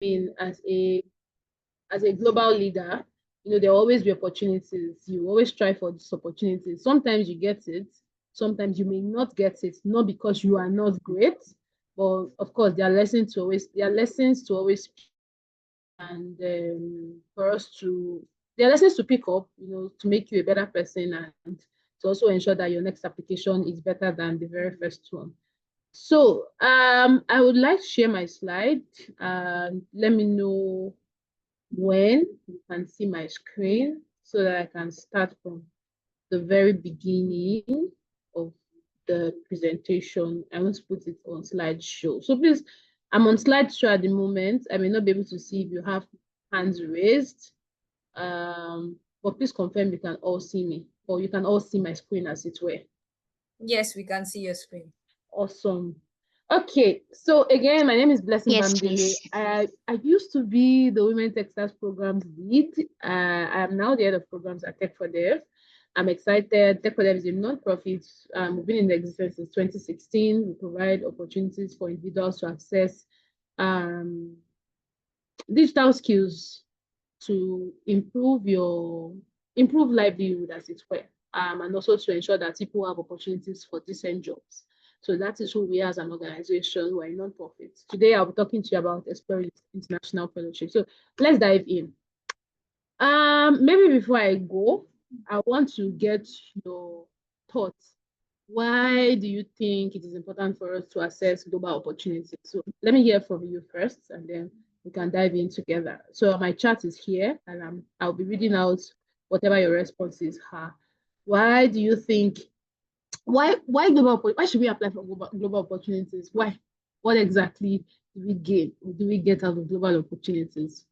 mean, as a global leader, there will always be opportunities. You always strive for these opportunities. Sometimes you get it, sometimes you may not get it, not because you are not great, but of course there are lessons to always and for us to there are lessons to pick up, to make you a better person and to also ensure that your next application is better than the very first one. So I would like to share my slide and let me know when you can see my screen so that I can start from the very beginning of the presentation. I want to put it on slideshow. So please, I'm on slideshow at the moment. I may not be able to see if you have hands raised, but please confirm you can all see me, or you can all see my screen as it were. Yes, we can see your screen. Awesome. Okay, so again, my name is Blessing Bamidele. I used to be the Women Textiles Programs lead. I am now the head of programs at Tech for Dev. I'm excited. Tech for Dev is a non-profit. We've been in existence since 2016. We provide opportunities for individuals to access digital skills to improve livelihood, as it were, and also to ensure that people have opportunities for decent jobs. So that is who we are as an organization. We're a non-profit. Today, I'll be talking to you about exploring international fellowship. So let's dive in. Maybe before I go, I want to get your thoughts. Why do you think it is important for us to assess global opportunities? So let me hear from you first, and then we can dive in together. So my chat is here, and I'll be reading out whatever your responses are. Why do you think? Why should we apply for global opportunities? Why? What exactly do we gain? Do we get out of global opportunities?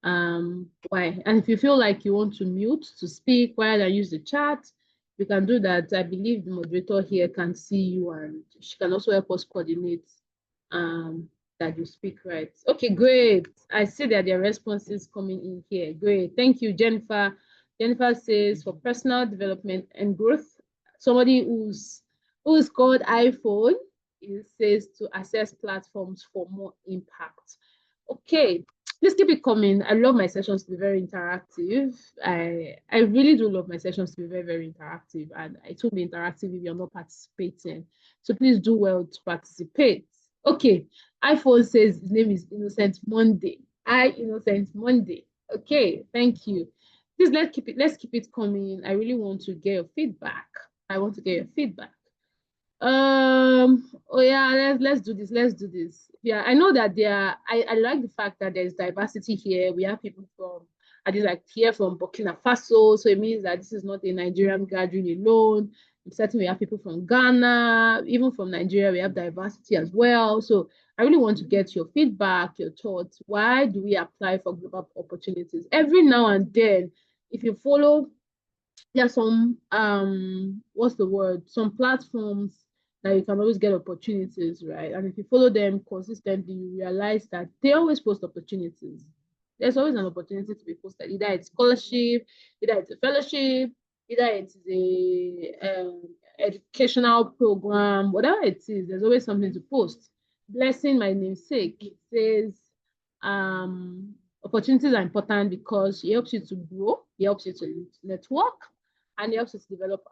Why? And if you feel like you want to mute to speak while I use the chat, you can do that. I believe the moderator here can see you, and she can also help us coordinate that you speak right. Okay, great. I see that there are responses coming in here. Great. Thank you, Jennifer. Jennifer says for personal development and growth, somebody who's called iPhone, it says to access platforms for more impact. Okay, please keep it coming. I love my sessions to be very interactive. I really do love my sessions to be very, very interactive, and it will be interactive if you're not participating. So please do well to participate. Okay, iPhone says his name is Innocent Monday. Innocent Monday. Okay, thank you. Please let's keep it coming. I really want to get your feedback. Oh yeah, let's do this. Yeah, I know that I like the fact that there's diversity here. We have people from here from Burkina Faso, so it means that this is not a Nigerian gathering alone. Certainly we have people from Ghana, even from Nigeria, we have diversity as well. So I really want to get your feedback, your thoughts. Why do we apply for global opportunities? Every now and then, if you follow, there are some some platforms that you can always get opportunities, right? And if you follow them consistently, you realize that they always post opportunities. There's always an opportunity to be posted. Either it's scholarship, either it's a fellowship, either it's a educational program, whatever it is, there's always something to post. Blessing my namesake, it says opportunities are important because it helps you to grow, it helps you to network, and it helps us develop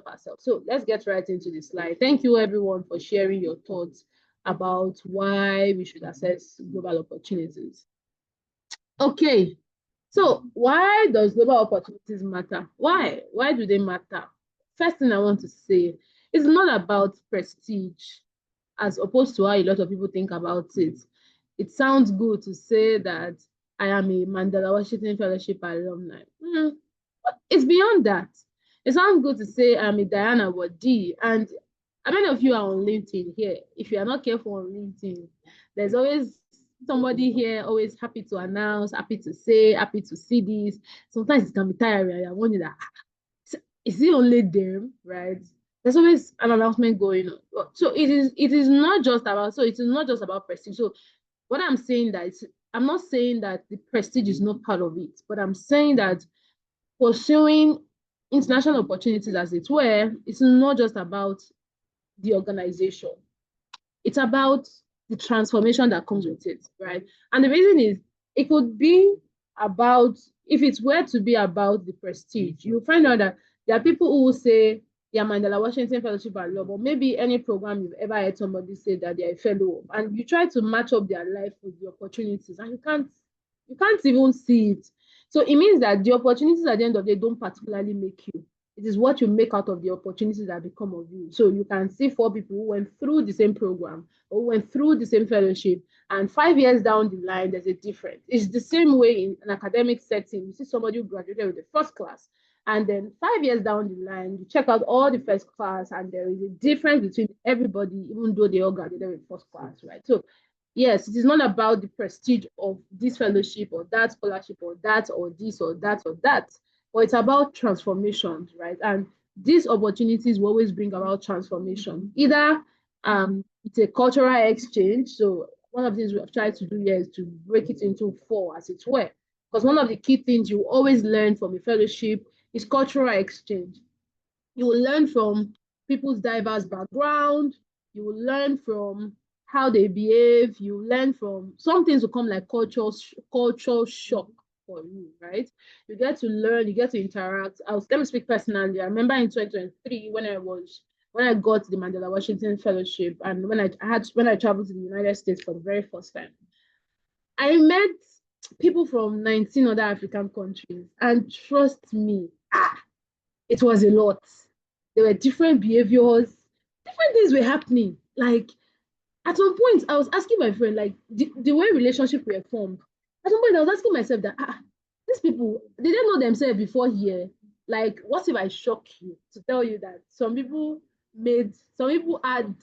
ourselves. So let's get right into the slide. Thank you everyone for sharing your thoughts about why we should assess global opportunities. Okay, so why does global opportunities matter? Why do they matter? First thing I want to say, it's not about prestige as opposed to how a lot of people think about it. It sounds good to say that I am a Mandela Washington Fellowship alumni. It's beyond that. It sounds good to say I'm a Diana Wadi, and how many of you are on LinkedIn here? If you are not careful on LinkedIn, there's always somebody here always happy to announce, happy to say, happy to see this. Sometimes it can be tiring. I wonder that is it only them, right? There's always an announcement going on. So it is not just about prestige. So what I'm saying that I'm not saying that the prestige is not part of it, but I'm saying that pursuing international opportunities, as it were, it's not just about the organization. It's about the transformation that comes with it, right? And the reason is it could be about, if it were to be about the prestige, you'll find out that there are people who will say, yeah, Mandela Washington Fellowship are low, but maybe any program you've ever heard somebody say that they're a fellow of, and you try to match up their life with the opportunities, and you can't even see it. So it means that the opportunities at the end of the day don't particularly make you. It is what you make out of the opportunities that become of you. So you can see four people who went through the same program or went through the same fellowship, and 5 years down the line, there's a difference. It's the same way in an academic setting. You see somebody who graduated with the first class, and then 5 years down the line, you check out all the first class, and there is a difference between everybody, even though they all graduated with first class, right? So yes, it is not about the prestige of this fellowship or that scholarship or that or this or that or that, but it's about transformations, right? And these opportunities will always bring about transformation. Either it's a cultural exchange. So one of the things we have tried to do here is to break it into four, as it were. Because one of the key things you always learn from a fellowship is cultural exchange. You will learn from people's diverse background. You will learn from how they behave. You learn from some things will come like cultural shock for you, right? You get to learn, you get to interact. Let me speak personally. I remember in 2023 when I got the Mandela Washington Fellowship, and when I traveled to the United States for the very first time, I met people from 19 other African countries, and trust me, it was a lot. There were different behaviors, different things were happening. Like at some point, I was asking my friend, like the way relationships were formed. At some point, I was asking myself that these people, they didn't know themselves before here. Like, what if I shock you to tell you that some people had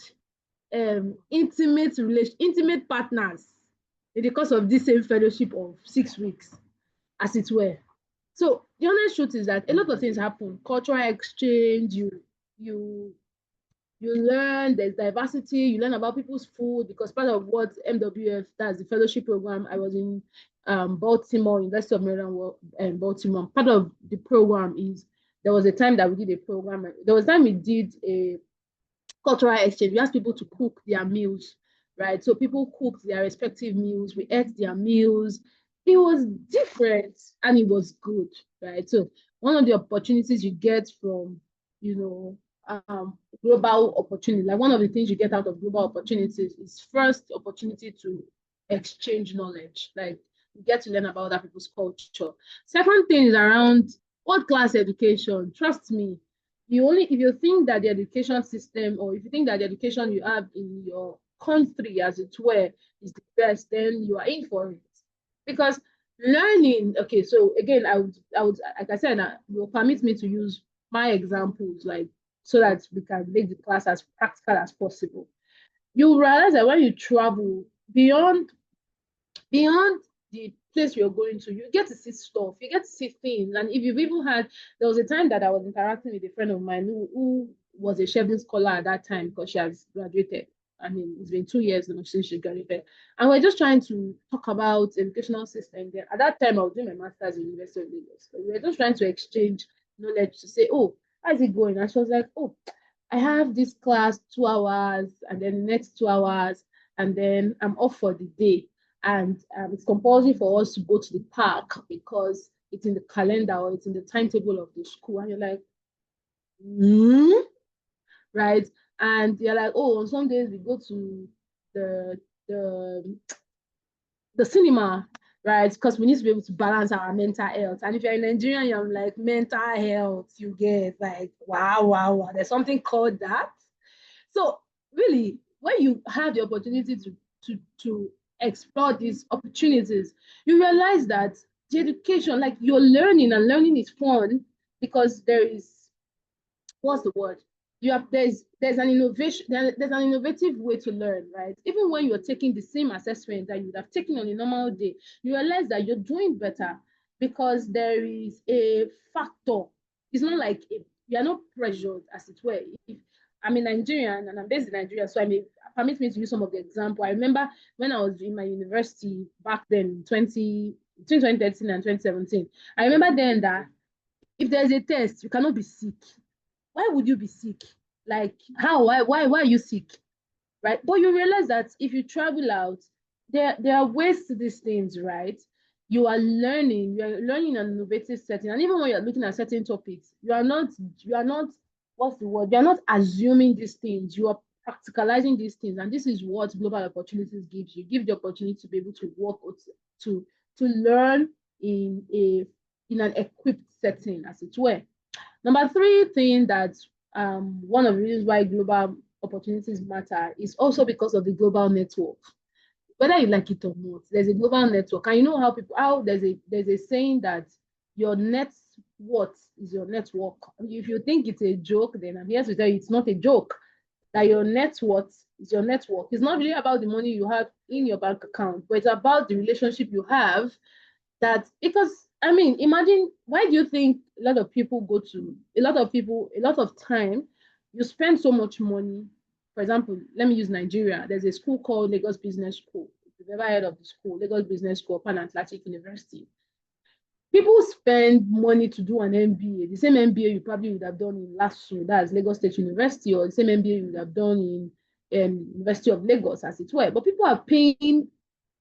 intimate partners in the course of this same fellowship of 6 weeks, as it were. So the honest truth is that a lot of things happen. Cultural exchange, you you learn, there's diversity, you learn about people's food, because part of what MWF, that's the fellowship program, I was in Baltimore, University of Maryland and Baltimore. Part of the program is there was a time that we did a program. There was a time we did a cultural exchange. We asked people to cook their meals, right? So people cooked their respective meals. We ate their meals. It was different and it was good, right? So one of the opportunities you get from, you know, global opportunity, like one of the things you get out of global opportunities is first opportunity to exchange knowledge. Like you get to learn about other people's culture. Second thing is around world-class education. Trust me, if you think that the education system, or if you think that the education you have in your country, as it were, is the best, then you are in for it. Because learning, okay, so again, I would, like I said, will permit me to use my examples, like so that we can make the class as practical as possible. You realize that when you travel beyond the place you're going to, you get to see stuff, you get to see things. And if you've even had, there was a time that I was interacting with a friend of mine who was a Chevron scholar at that time because she has graduated. I mean, it's been 2 years now since she graduated. And we're just trying to talk about educational system. Then at that time, I was doing my master's in University of Lagos. So we were just trying to exchange knowledge to say, oh, how's it going? And she was like, oh, I have this class 2 hours, and then the next 2 hours, and then I'm off for the day. And it's compulsory for us to go to the park because it's in the calendar or it's in the timetable of the school. And you're like, right? And you're like, oh, on some days we go to the the the cinema, right? Because we need to be able to balance our mental health. And if you're in Nigeria, you're like mental health, you get like, wow, wow, wow. There's something called that. So really, when you have the opportunity to explore these opportunities, you realize that the education, like you're learning, and learning is fun because there is, what's the word? You have there's an innovation, there's an innovative way to learn, right? Even when you're taking the same assessment that you would have taken on a normal day, you realize that you're doing better because there is a factor. It's not like you're not pressured, as it were. If I'm in Nigerian and I'm based in Nigeria, so I mean, permit me to use some of the example. I remember when I was in my university back then, between 2013 and 2017. I remember then that if there's a test, you cannot be sick. Why would you be sick? Like how? Why are you sick? right? But you realize that if you travel out, there are ways to these things, right? You are learning in an innovative setting. And even when you're looking at certain topics, you are not, what's the word? You are not assuming these things. You are practicalizing these things. And this is what global opportunities gives you. Give the opportunity to be able to work or to learn in a in an equipped setting, as it were. Number three thing that one of the reasons why global opportunities matter is also because of the global network. Whether you like it or not, there's a global network. And you know how there's a saying that your net worth is your network. If you think it's a joke, then I'm here to tell you it's not a joke. That your net worth is your network. It's not really about the money you have in your bank account, but it's about the relationship you have that because I mean, imagine why do you think a lot of people go to a lot of time, you spend so much money. For example, let me use Nigeria. There's a school called Lagos Business School. If you've ever heard of the school, Lagos Business School, Pan Atlantic University. People spend money to do an MBA, the same MBA you probably would have done in LASU, that's Lagos State University, or the same MBA you would have done in University of Lagos, as it were. But people are paying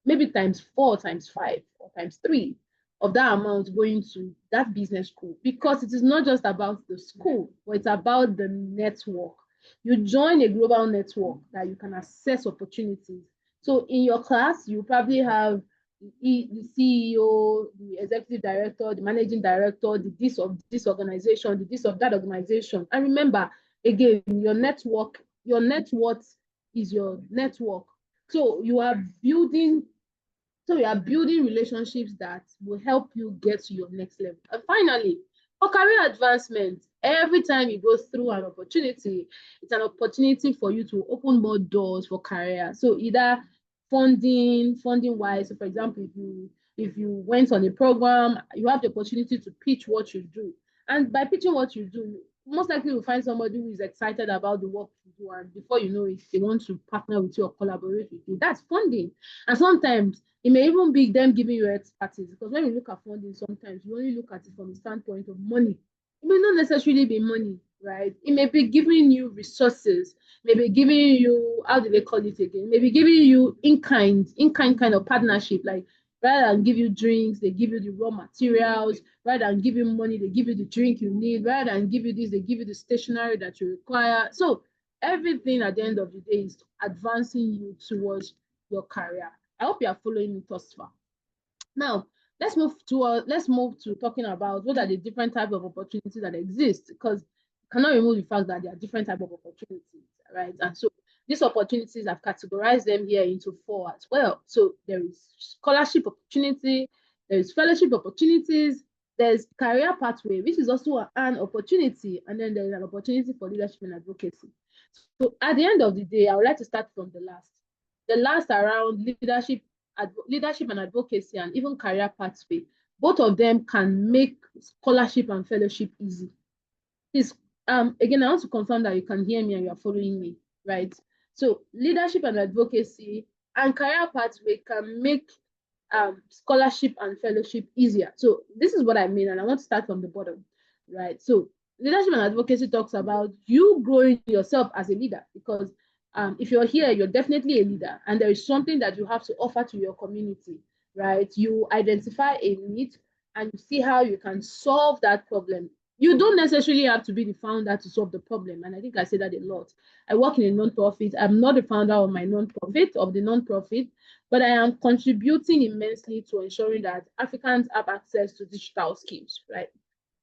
maybe times four, times five, or times three of that amount going to that business school because it is not just about the school, but it's about the network. You join a global network that you can access opportunities. So in your class, you probably have the CEO, the executive director, the managing director, the this of this organization, the this of that organization. And remember, again, your network is your network. So you are building relationships that will help you get to your next level. And finally, for career advancement, every time you go through an opportunity, it's an opportunity for you to open more doors for career. So either funding wise. So for example, if you went on a program, you have the opportunity to pitch what you do. And by pitching what you do, most likely you'll find somebody who is excited about the work you do, and before you know it, they want to partner with you or collaborate with you. That's funding. And sometimes it may even be them giving you expertise, because when you look at funding, sometimes you only look at it from the standpoint of money. It may not necessarily be money, right? It may be giving you resources, maybe giving you, how do they call it again? Maybe giving you in kind kind of partnership, like rather than give you drinks, they give you the raw materials. Rather than give you money, they give you the drink you need. Rather than give you this, they give you the stationery that you require. So everything at the end of the day is advancing you towards your career. I hope you are following me thus far. Now, let's move to talking about what are the different types of opportunities that exist, because you cannot remove the fact that there are different types of opportunities, right? And so these opportunities, I've categorized them here into four as well. So there is scholarship opportunity, there is fellowship opportunities, there's career pathway, which is also an opportunity, and then there's an opportunity for leadership and advocacy. So at the end of the day, I would like to start from the last. The last around leadership and advocacy, and even career pathway, both of them can make scholarship and fellowship easy. Please, again, I want to confirm that you can hear me and you are following me, right? So leadership and advocacy and career pathway can make scholarship and fellowship easier. So this is what I mean, and I want to start from the bottom, right? So leadership and advocacy talks about you growing yourself as a leader, because if you're here, you're definitely a leader, and there is something that you have to offer to your community, right? You identify a need and you see how you can solve that problem. You don't necessarily have to be the founder to solve the problem, and I think I say that a lot. I work in a non-profit. I'm not the founder of my non-profit, but I am contributing immensely to ensuring that Africans have access to digital skills, right?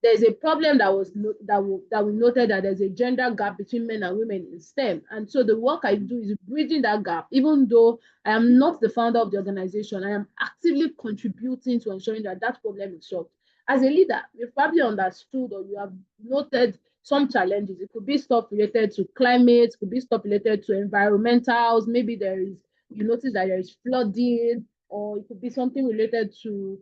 There's a problem that we noted, that there's a gender gap between men and women in STEM. And so the work I do is bridging that gap. Even though I am not the founder of the organization, I am actively contributing to ensuring that that problem is solved. As a leader, you've probably understood, or you have noted some challenges. It could be stuff related to climate, it could be stuff related to environmentals. Maybe you notice that there is flooding, or it could be something related to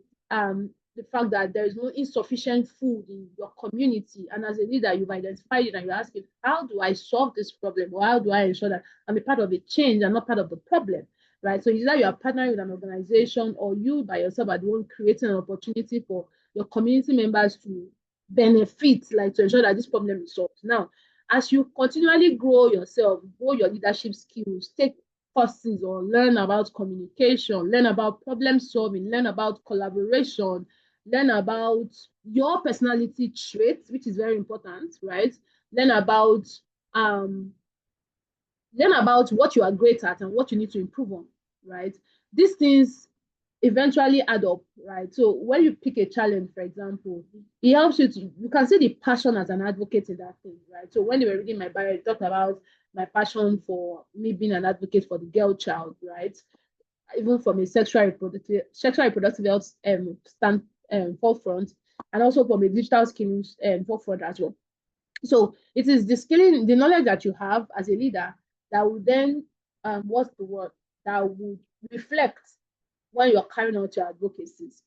the fact that there is no insufficient food in your community. And as a leader, you've identified it and you're asking, how do I solve this problem? Or how do I ensure that I'm a part of the change and not part of the problem? Right. So either you are partnering with an organization, or you by yourself are the one creating an opportunity for your community members to benefit, like to ensure that this problem is solved. Now, as you continually grow yourself, grow your leadership skills, take courses or learn about communication, learn about problem solving, learn about collaboration, learn about your personality traits, which is very important, right? Learn about um, learn about what you are great at and what you need to improve on, right? These things eventually add up, right? So when you pick a challenge, for example, it helps you to, you can see the passion as an advocate in that thing, right? So when they were reading my bio, they talked about my passion for me being an advocate for the girl child, right? Even from a sexual reproductive health stand forefront, and also from a digital skills forefront as well. So it is the skilling, the knowledge that you have as a leader that will then, what's the word, that would reflect when you're carrying out your advocacies.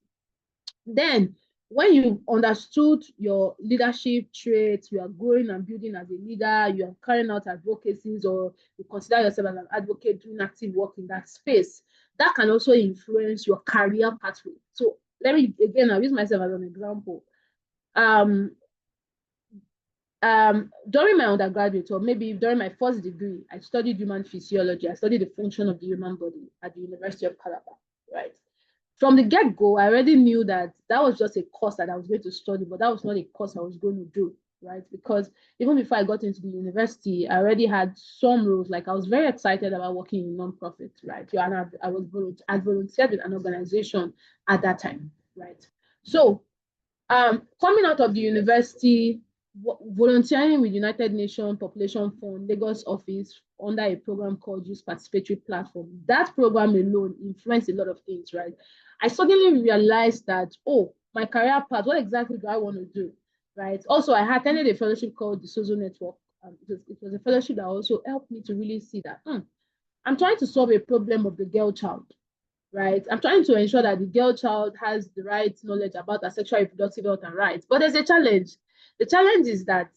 Then, when you've understood your leadership traits, you are growing and building as a leader, you are carrying out advocacies, or you consider yourself as an advocate doing active work in that space, that can also influence your career pathway. So let me, again, I'll use myself as an example. Um, during my undergraduate, or maybe during my first degree, I studied human physiology. I studied the function of the human body at the University of Calabar, right? From the get-go, I already knew that that was just a course that I was going to study, but that was not a course I was going to do, right? Because even before I got into the university, I already had some roles. Like, I was very excited about working in non-profit, right? Yeah, and I volunteered with an organization at that time, right? So coming out of the university, volunteering with United Nations Population Fund Lagos office under a program called Youth Participatory Platform. That program alone influenced a lot of things, right? I suddenly realized that, oh, my career path, what exactly do I want to do, right? Also, I attended a fellowship called the Sozo Network. It was a fellowship that also helped me to really see that I'm trying to solve a problem of the girl child, right? I'm trying to ensure that the girl child has the right knowledge about her sexual reproductive health and rights. But there's a challenge. The challenge is that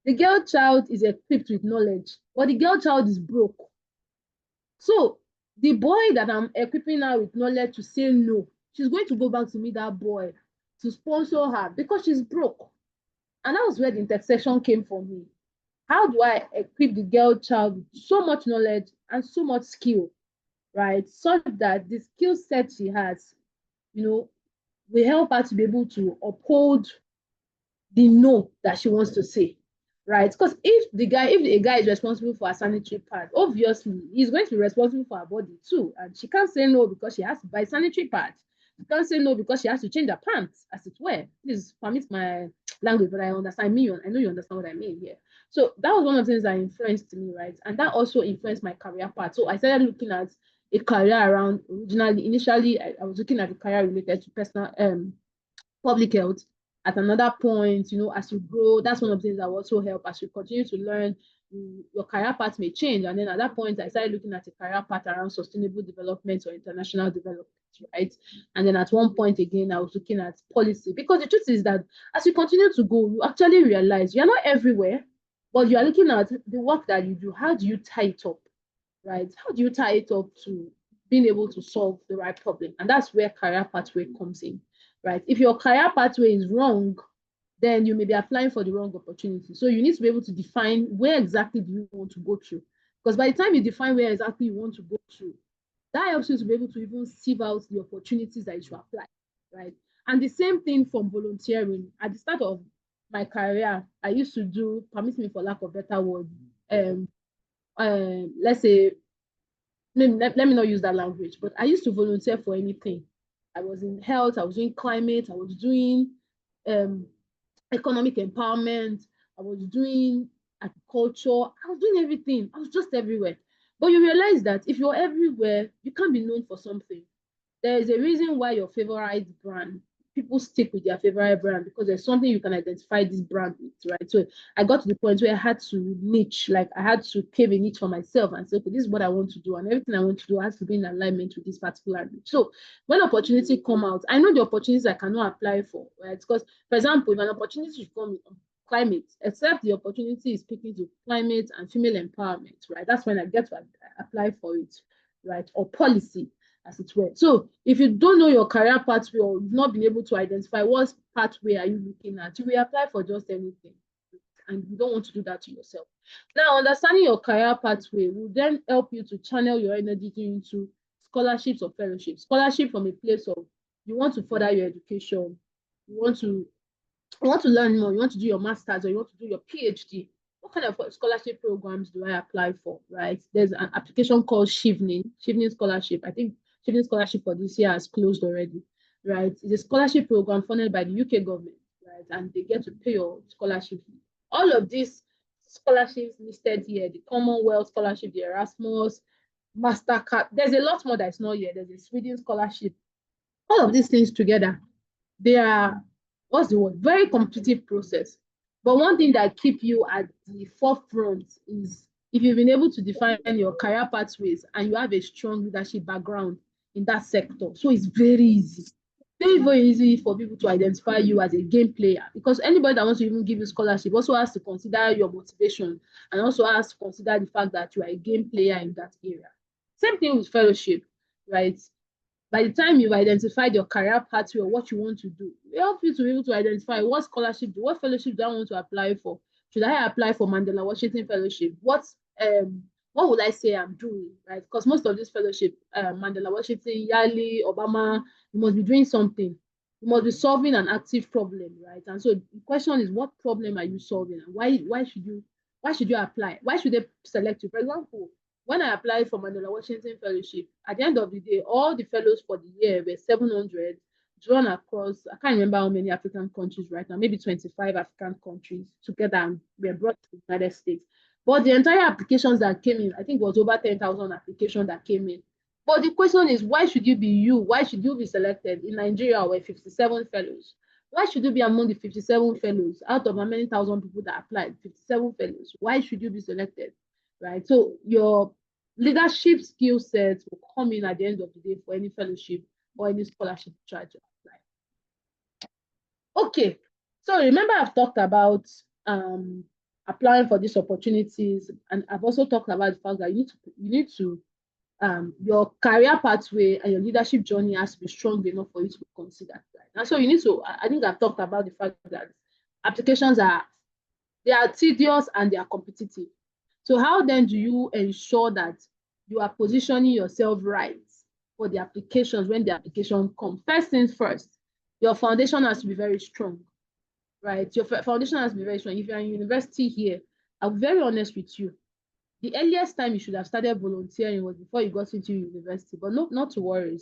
the girl child is equipped with knowledge, but the girl child is broke. So the boy that I'm equipping her with knowledge to say no, she's going to go back to meet that boy to sponsor her because she's broke. And that was where the intersection came for me. How do I equip the girl child with so much knowledge and so much skill, right? Such that the skill set she has, will help her to be able to uphold the no that she wants to say, right? Because if a guy is responsible for a sanitary pad, obviously he's going to be responsible for her body too, and she can't say no because she has to buy sanitary pad. She can't say no because she has to change her pants, as it were. Please permit my language, but I understand me. I know you understand what I mean here. So that was one of the things that influenced me, right? And that also influenced my career path. So I started looking at a career around initially, I was looking at a career related to personal public health. At another point, as you grow, that's one of the things that will also help as you continue to learn. Your career path may change. And then at that point, I started looking at a career path around sustainable development or international development, right? And then at one point again, I was looking at policy, because the truth is that as you continue to go, you actually realize you're not everywhere, but you're looking at the work that you do. How do you tie it up, right? How do you tie it up to being able to solve the right problem? And that's where career pathway comes in, right? If your career pathway is wrong, then you may be applying for the wrong opportunity. So you need to be able to define where exactly do you want to go to. Because by the time you define where exactly you want to go to, that helps you to be able to even sieve out the opportunities that you should apply, right? And the same thing from volunteering. At the start of my career, I used to do, permit me for lack of better word, let's say, let me not use that language, but I used to volunteer for anything. I was in health, I was doing climate, I was doing economic empowerment, I was doing agriculture, I was doing everything. I was just everywhere. But you realize that if you're everywhere, you can't be known for something. There is a reason why your favorite brand, people stick with their favorite brand, because there's something you can identify this brand with, right? So I got to the point where I had to niche, like I had to pave a niche for myself and say, okay, this is what I want to do, and everything I want to do has to be in alignment with this particular niche. So when opportunity come out, I know the opportunities I cannot apply for, right? Because, for example, if an opportunity should come climate, except the opportunity is speaking to climate and female empowerment, right? That's when I get to apply for it, right? Or policy, as it were. So if you don't know your career pathway, or you've not been able to identify what pathway are you looking at, you will apply for just anything. and you don't want to do that to yourself. Now, understanding your career pathway will then help you to channel your energy into scholarships or fellowships. Scholarship from a place of you want to further your education, you want to learn more, you want to do your master's or you want to do your PhD. What kind of scholarship programs do I apply for, right? There's an application called Shivning Scholarship. I think Shivning Scholarship for this year has closed already, right? It's a scholarship program funded by the UK government, right? And they get to pay your scholarship fee. All of these scholarships listed here, the Commonwealth Scholarship, the Erasmus, Mastercard, there's a lot more that's not here. There's a Sweden scholarship. All of these things together, they are, what's the word, very competitive process. But one thing that keep you at the forefront is if you've been able to define your career pathways and you have a strong leadership background in that sector. So it's very easy. Very easy for people to identify you as a game player, because anybody that wants to even give you scholarship also has to consider your motivation and also has to consider the fact that you are a game player in that area. Same thing with fellowship, right? By the time you've identified your career pathway or what you want to do, it helps you to be able to identify what scholarship, what fellowship do I want to apply for? Should I apply for Mandela Washington Fellowship? What would I say I'm doing, right? Because most of this fellowship, Mandela Washington, Yali, Obama, you must be doing something. You must be solving an active problem, right? And so the question is, what problem are you solving, and why should you apply? Why should they select you? For example, when I applied for Mandela Washington Fellowship, at the end of the day, all the fellows for the year were 700 drawn across, I can't remember how many African countries right now, maybe 25 African countries together, and were brought to the United States. But the entire applications that came in, I think it was over 10,000 applications that came in. But the question is, why should you be you? Why should you be selected? In Nigeria, were 57 fellows. Why should you be among the 57 fellows out of how many thousand people that applied? 57 fellows. Why should you be selected? Right? So your leadership skill sets will come in at the end of the day for any fellowship or any scholarship you try to apply. Okay, so remember I've talked about applying for these opportunities, and I've also talked about the fact that you need to your career pathway and your leadership journey has to be strong enough for you to be considered. Right? And so you need to, I think I've talked about the fact that applications are tedious and they are competitive. So how then do you ensure that you are positioning yourself right for the applications when the application comes? First things first, your foundation has to be very strong, right? Your foundation has to be very strong. If you're in university here, I'll be very honest with you. The earliest time you should have started volunteering was before you got into university, but not to worry.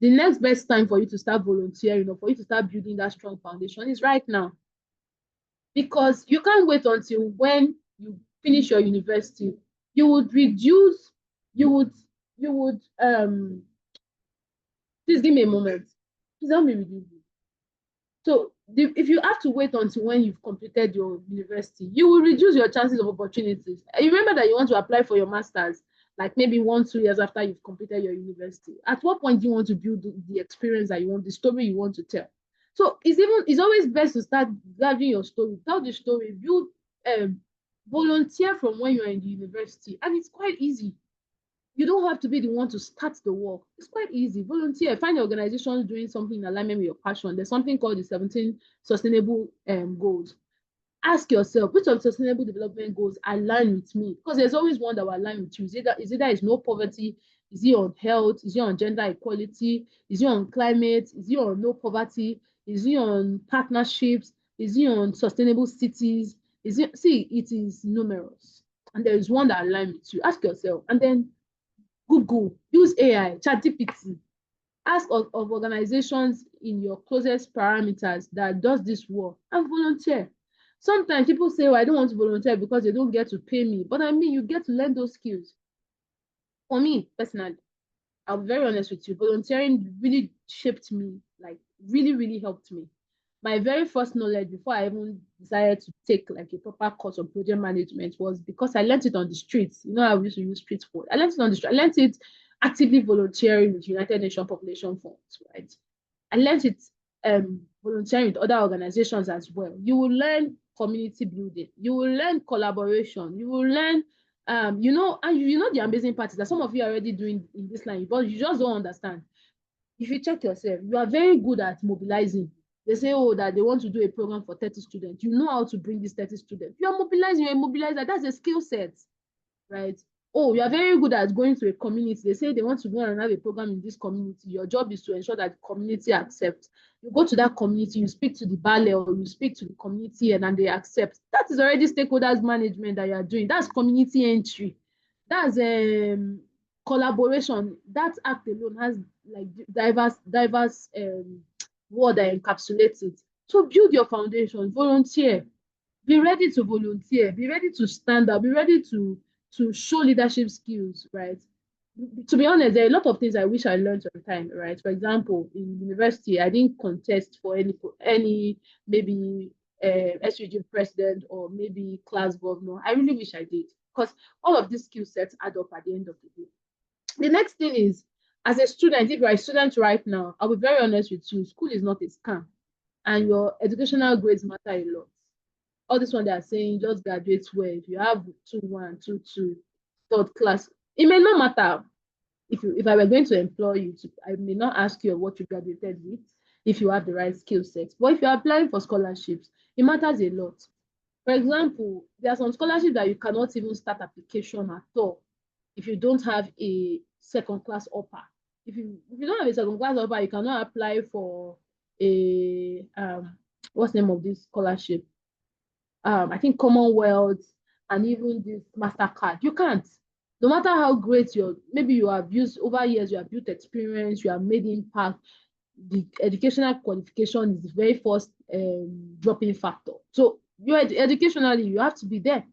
The next best time for you to start volunteering or for you to start building that strong foundation is right now. Because you can't wait until when you finish your university. You would reduce, please give me a moment. Please help me reduce it. So if you have to wait until when you've completed your university, you will reduce your chances of opportunities. You remember that you want to apply for your master's, like maybe 1-2 years after you've completed your university. At what point do you want to build the experience that you want, the story you want to tell? So it's always best to start gathering your story, tell the story, build, volunteer from when you're in the university, and it's quite easy. You don't have to be the one to start the work. It's quite easy. Volunteer, find your organization doing something in alignment with your passion. There's something called the 17 sustainable goals. Ask yourself, which of sustainable development goals align with me? Because there's always one that will align with you. Is either it's no poverty, is it on health, is it on gender equality, is it on climate, is it on no poverty, is it on partnerships, is it on sustainable cities? It is numerous. And there is one that aligns with you. Ask yourself, and then Google, use AI, ChatGPT, ask of organizations in your closest parameters that does this work, and volunteer. Sometimes people say, I don't want to volunteer because they don't get to pay me. But I mean, you get to learn those skills. For me, personally, I'll be very honest with you, volunteering really shaped me, like really, really helped me. My very first knowledge before I even decided to take like a proper course of project management was because I learned it on the streets. You know, I used to use street food. I learned it on the street. I learned it actively volunteering with United Nations Population Funds, right? I learned it volunteering with other organizations as well. You will learn community building. You will learn collaboration. You will learn, and you know the amazing part is that some of you are already doing in this line, but you just don't understand. If you check yourself, you are very good at mobilizing. They say, oh, that they want to do a program for 30 students. You know how to bring these 30 students. You are mobilizing, you're a mobilizer. That's a skill set, right? Oh, you are very good at going to a community. They say they want to go and have a program in this community. Your job is to ensure that the community accepts. You go to that community, you speak to the Bale or you speak to the community and they accept. That is already stakeholders management that you are doing. That's community entry. That's collaboration. That act alone has like diverse word that encapsulates it. So build your foundation, volunteer, be ready to volunteer, be ready to stand up, be ready to show leadership skills, right? To be honest, there are a lot of things I wish I learned on time, right? For example, in university, I didn't contest for any maybe SUG president or maybe class governor. I really wish I did because all of these skill sets add up at the end of the day. The next thing is, as a student, if you're a student right now, I'll be very honest with you, school is not a scam and your educational grades matter a lot. All this one they are saying, just graduate well. If you have 2-1, 2-2, third class, it may not matter. If I were going to employ you, I may not ask you what you graduated with if you have the right skill set. But if you're applying for scholarships, it matters a lot. For example, there are some scholarships that you cannot even start application at all if you don't have a second class upper. If you don't have a second class upper, you cannot apply for a what's the name of this scholarship? I think Commonwealth and even this MasterCard. You can't. No matter how great maybe you have used over years, you have built experience, you have made impact, the educational qualification is the very first dropping factor. So educationally, you have to be there,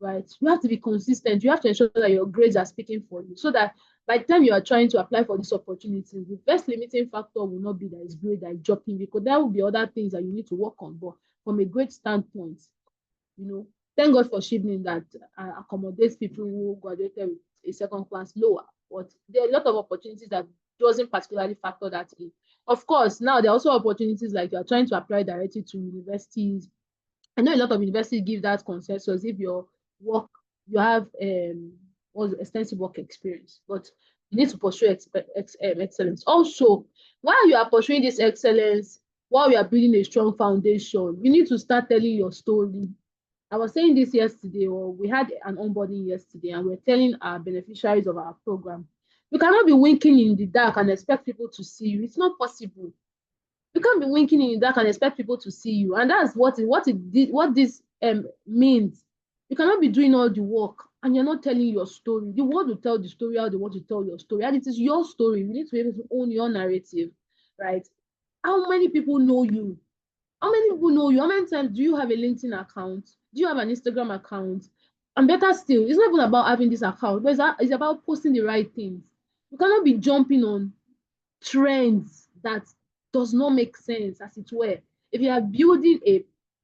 right? You have to be consistent. You have to ensure that your grades are speaking for you so that by the time you are trying to apply for this opportunity, the best limiting factor will not be that it's grade that is dropping because there will be other things that you need to work on. But from a grade standpoint, thank God for Shibnin that accommodates people who graduated with a second class lower. But there are a lot of opportunities that doesn't particularly factor that in. Of course, now there are also opportunities like you are trying to apply directly to universities. I know a lot of universities give that consensus if you have extensive work experience, but you need to pursue excellence. Also, while you are pursuing this excellence, while you are building a strong foundation, you need to start telling your story. I was saying this yesterday, or we had an onboarding yesterday, and we're telling our beneficiaries of our program, you cannot be winking in the dark and expect people to see you. It's not possible. You can't be winking in the dark and expect people to see you. And that's what this means. You cannot be doing all the work and you're not telling your story. The world will tell the story how they want to tell your story. And it is your story. You need to be able to own your narrative, right? How many people know you? How many people know you? How many times do you have a LinkedIn account? Do you have an Instagram account? And better still, it's not even about having this account, but it's about posting the right things. You cannot be jumping on trends that does not make sense, as it were. If you are building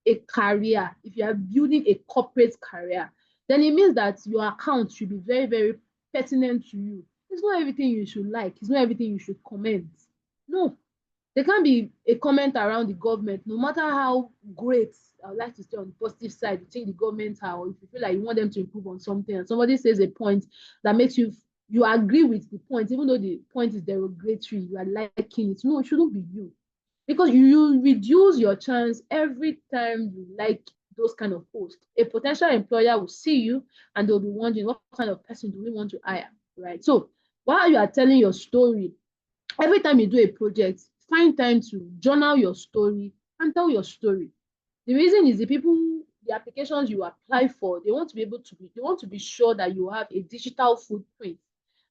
a career, if you are building a corporate career, then it means that your account should be very, very pertinent to you. It's not everything you should like. It's not everything you should comment. No, there can't be a comment around the government, no matter how great. I would like to stay on the positive side. You think the government are, or if you feel like you want them to improve on something, and somebody says a point that makes you agree with the point, even though the point is derogatory, you are liking it. No, it shouldn't be you. Because you reduce your chance every time you like those kind of posts. A potential employer will see you and they'll be wondering what kind of person do we want to hire, right? So while you are telling your story, every time you do a project, find time to journal your story and tell your story. The reason is the applications you apply for, they want to be sure that you have a digital footprint.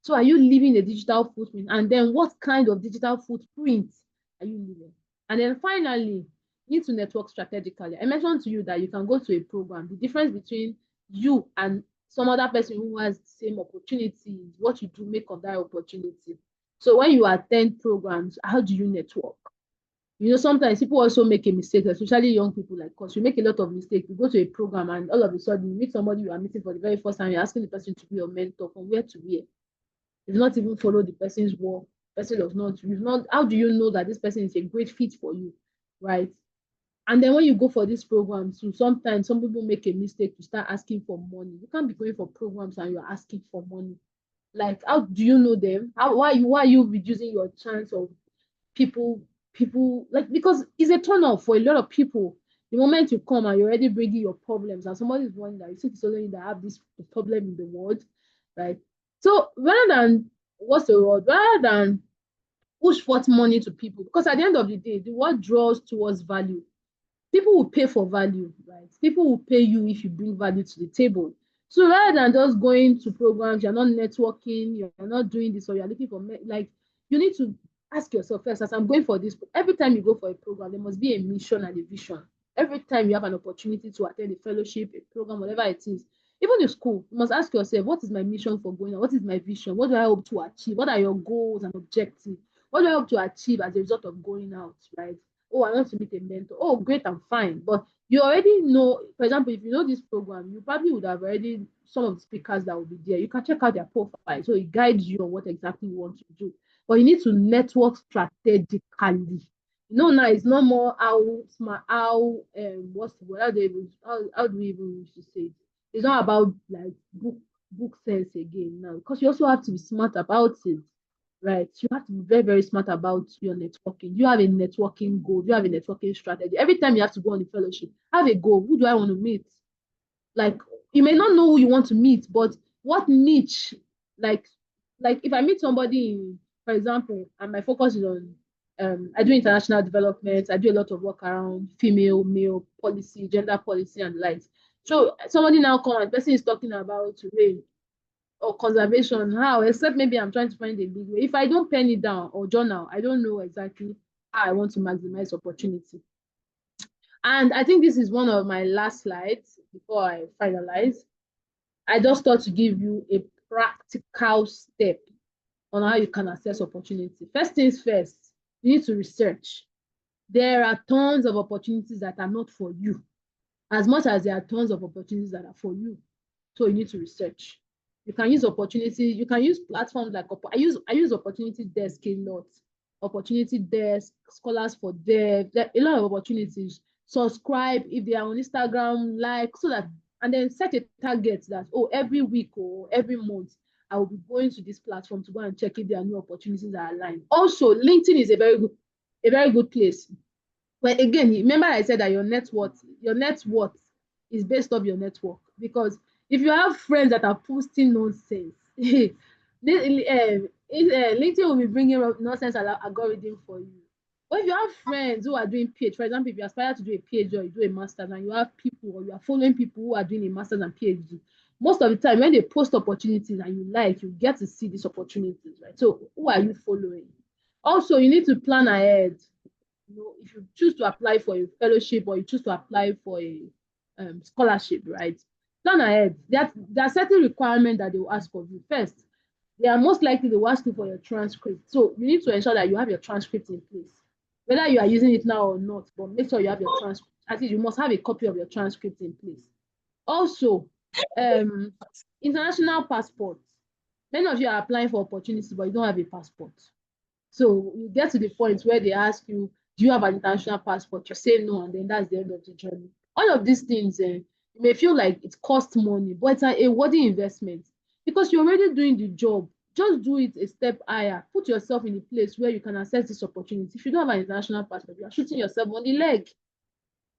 So are you leaving a digital footprint? And then what kind of digital footprint are you leaving? And then finally, you need to network strategically. I mentioned to you that you can go to a program. The difference between you and some other person who has the same opportunity is what you do make of that opportunity. So when you attend programs, how do you network? Sometimes people also make a mistake, especially young people like us. You make a lot of mistakes. You go to a program and all of a sudden you meet somebody you are meeting for the very first time. You're asking the person to be your mentor from where to where. You've not even followed the person's work. Person does not. You've not. How do you know that this person is a great fit for you, right? And then when you go for this program, so sometimes some people make a mistake to start asking for money. You can't be going for programs and you're asking for money. Like, how do you know them? Why are you reducing your chance of people people, like, because it's a turn off for a lot of people. The moment you come and you're already bringing your problems, and somebody's wondering that you see it's only that have this problem in the world, right? So rather than what's the word? Rather than push forth money to people, because at the end of the day, the world draws towards value. People will pay for value, right? People will pay you if you bring value to the table. So rather than just going to programs, you're not networking, you're not doing this, or you're looking for like, you need to ask yourself first, as I'm going for this, every time you go for a program, there must be a mission and a vision. Every time you have an opportunity to attend a fellowship, a program, whatever it is, even in school, you must ask yourself, what is my mission for going on? What is my vision? What do I hope to achieve? What are your goals and objectives? What do I hope to achieve as a result of going out, right? Oh, I want to meet a mentor. Oh, great, I'm fine. But you already know, for example, if you know this program, you probably would have already some of the speakers that will be there. You can check out their profile. So it guides you on what exactly you want to do. But you need to network strategically. Now it's not more how smart, what's the word? How do we even used to say it? It's not about like book sense again now, because you also have to be smart about it, right? You have to be very, very smart about your networking. You have a networking goal, you have a networking strategy. Every time you have to go on the fellowship, have a goal. Who do I want to meet? Like, you may not know who you want to meet, but what niche, like if I meet somebody in, for example, and my focus is on I do international development, I do a lot of work around female, male policy, gender policy, and the likes. So somebody now come and person is talking about rape or conservation, how, except maybe I'm trying to find a big way. If I don't pen it down or journal, I don't know exactly how I want to maximize opportunity. And I think this is one of my last slides before I finalize. I just thought to give you a practical step on how you can access opportunity. First things first, you need to research. There are tons of opportunities that are not for you, as much as there are tons of opportunities that are for you. So you need to research. You can use opportunity, you can use platforms like I use opportunity desk a lot. Opportunity desk, scholars for dev, there are a lot of opportunities. Subscribe if they are on Instagram, like, so that, and then set a target that, oh, every week or every month I will be going to this platform to go and check if there are new opportunities that are aligned. Also, LinkedIn is a very good place. But again, remember I said that your net worth is based off your network. Because if you have friends that are posting nonsense, LinkedIn will be bringing up nonsense algorithm for you. But if you have friends who are doing PhD, for example, if you aspire to do a PhD or you do a master's and you have people or you are following people who are doing a master's and PhD, most of the time when they post opportunities and you get to see these opportunities, right? So who are you following? Also, you need to plan ahead. If you choose to apply for a fellowship or you choose to apply for a scholarship, right? Plan ahead. There are certain requirements that they will ask of you. First, they are most likely they will ask you for your transcript. So you need to ensure that you have your transcript in place. Whether you are using it now or not, but make sure you have your transcript. At least you must have a copy of your transcript in place. Also, international passports. Many of you are applying for opportunities, but you don't have a passport. So you get to the point where they ask you, do you have an international passport? You say no, and then that's the end of the journey. All of these things, you may feel like it costs money, but it's a worthy investment because you're already doing the job. Just do it a step higher. Put yourself in a place where you can access this opportunity. If you don't have an international passport, you are shooting yourself on the leg.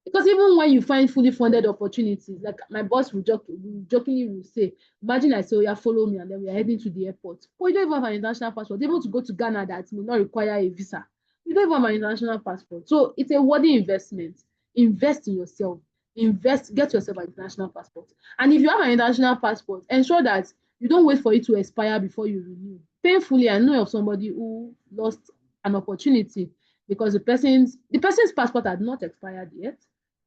Because even when you find fully funded opportunities, like my boss will jokingly will say, imagine I say, oh, yeah, follow me, and then we are heading to the airport. But you don't even have an international passport. You're able to go to Ghana that may not require a visa. You don't even have an international passport. So it's a worthy investment. Invest in yourself. Get yourself an international passport. And if you have an international passport, ensure that you don't wait for it to expire before you renew. Painfully, I know of somebody who lost an opportunity because the person's passport had not expired yet.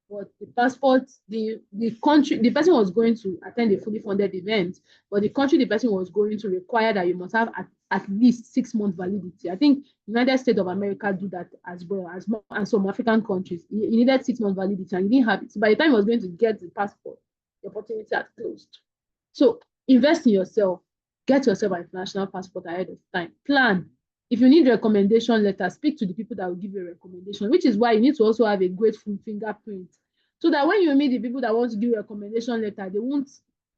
But the passport, the country, the person was going to attend a fully funded event, but the country the person was going to require that you must have at least 6 months validity. I think United States of America do that as well as some African countries. He needed 6 months validity and he didn't have it. So by the time he was going to get the passport, the opportunity had closed. So invest in yourself. Get yourself an international passport ahead of time. Plan. If you need recommendation letter, speak to the people that will give you a recommendation, which is why you need to also have a grateful fingerprint. So that when you meet the people that want to give you a recommendation letter, they won't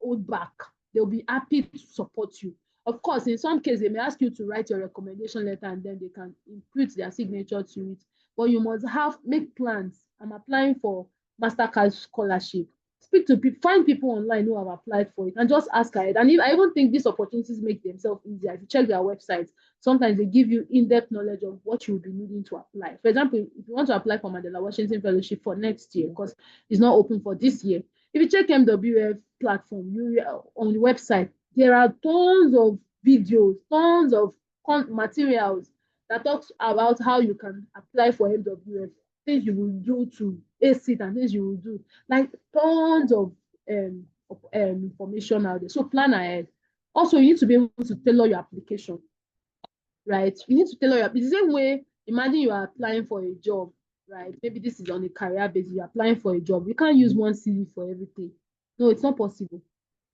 hold back. They'll be happy to support you. Of course, in some cases, they may ask you to write your recommendation letter and then they can input their signature to it. but you must make plans. I'm applying for Mastercard scholarship. Speak to people, find people online who have applied for it, and just ask ahead. And I even think these opportunities make themselves easier. If you check their websites, sometimes they give you in-depth knowledge of what you will be needing to apply. For example, if you want to apply for Mandela Washington Fellowship for next year, because it's not open for this year, if you check MWF platform, on the website, there are tons of videos, tons of materials that talks about how you can apply for MWF, things you will do to ace it, and things you will do, like tons of information out there. So plan ahead. Also, you need to be able to tailor your application, right? You need to tailor your, the same way, imagine you are applying for a job, right? Maybe this is on a career basis, you're applying for a job. You can't use one CV for everything. No, it's not possible.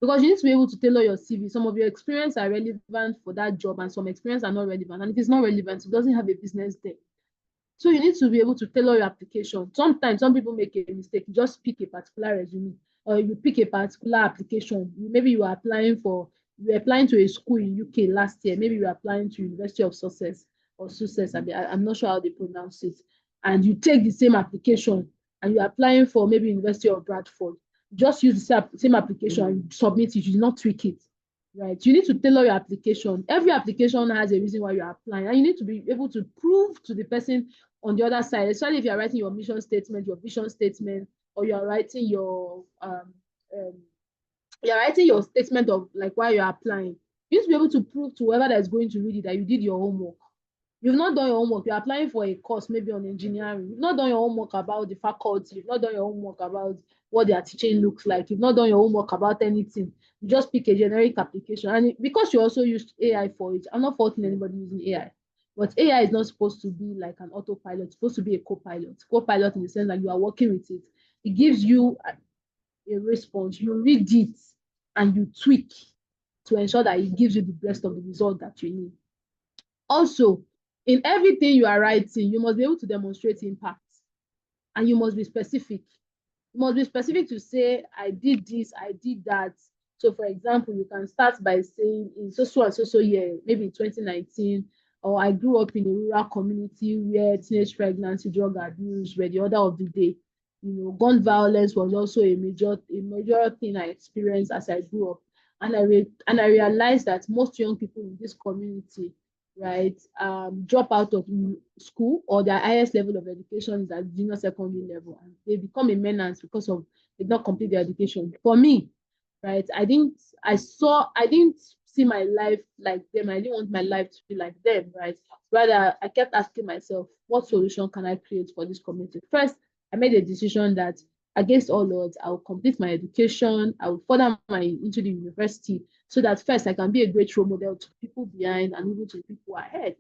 Because you need to be able to tailor your CV. Some of your experience are relevant for that job, and some experience are not relevant. And if it's not relevant, it doesn't have a business there. So you need to be able to tailor your application. Sometimes some people make a mistake. You just pick a particular resume, or you pick a particular application. Maybe you are applying to a school in UK last year. Maybe you are applying to University of Sussex or Sussex. I'm not sure how they pronounce it. And you take the same application and you're applying for maybe University of Bradford. Just use the same application and submit it. You do not tweak it. Right. You need to tailor your application. Every application has a reason why you're applying, and you need to be able to prove to the person on the other side, especially if you're writing your mission statement, your vision statement, or you're writing your statement of like why you're applying. You need to be able to prove to whoever that is going to read it that you did your homework. You've not done your homework. You're applying for a course, maybe on engineering. You've not done your homework about the faculty. You've not done your homework about what their teaching looks like. You've not done your homework about anything. You just pick a generic application. And because you also used AI for it, I'm not faulting anybody using AI. But AI is not supposed to be like an autopilot. It's supposed to be a co-pilot. Co-pilot in the sense that you are working with it. It gives you a response. You read it and you tweak to ensure that it gives you the best of the result that you need. Also, in everything you are writing, you must be able to demonstrate impact, and you must be specific. You must be specific to say, I did this, I did that. So, for example, you can start by saying, in so and so year, maybe in 2019, or I grew up in a rural community where teenage pregnancy, drug abuse were the order of the day. Gun violence was also a major thing I experienced as I grew up. And I realized that most young people in this community, right, drop out of school, or their highest level of education is at junior secondary level, and they become a menace because of they not complete their education. For me, right, I didn't see my life like them. I didn't want my life to be like them, right? Rather, I kept asking myself, what solution can I create for this community? First, I made a decision that against all odds, I will complete my education, I will further into the university, so that first I can be a great role model to people behind and even to people ahead,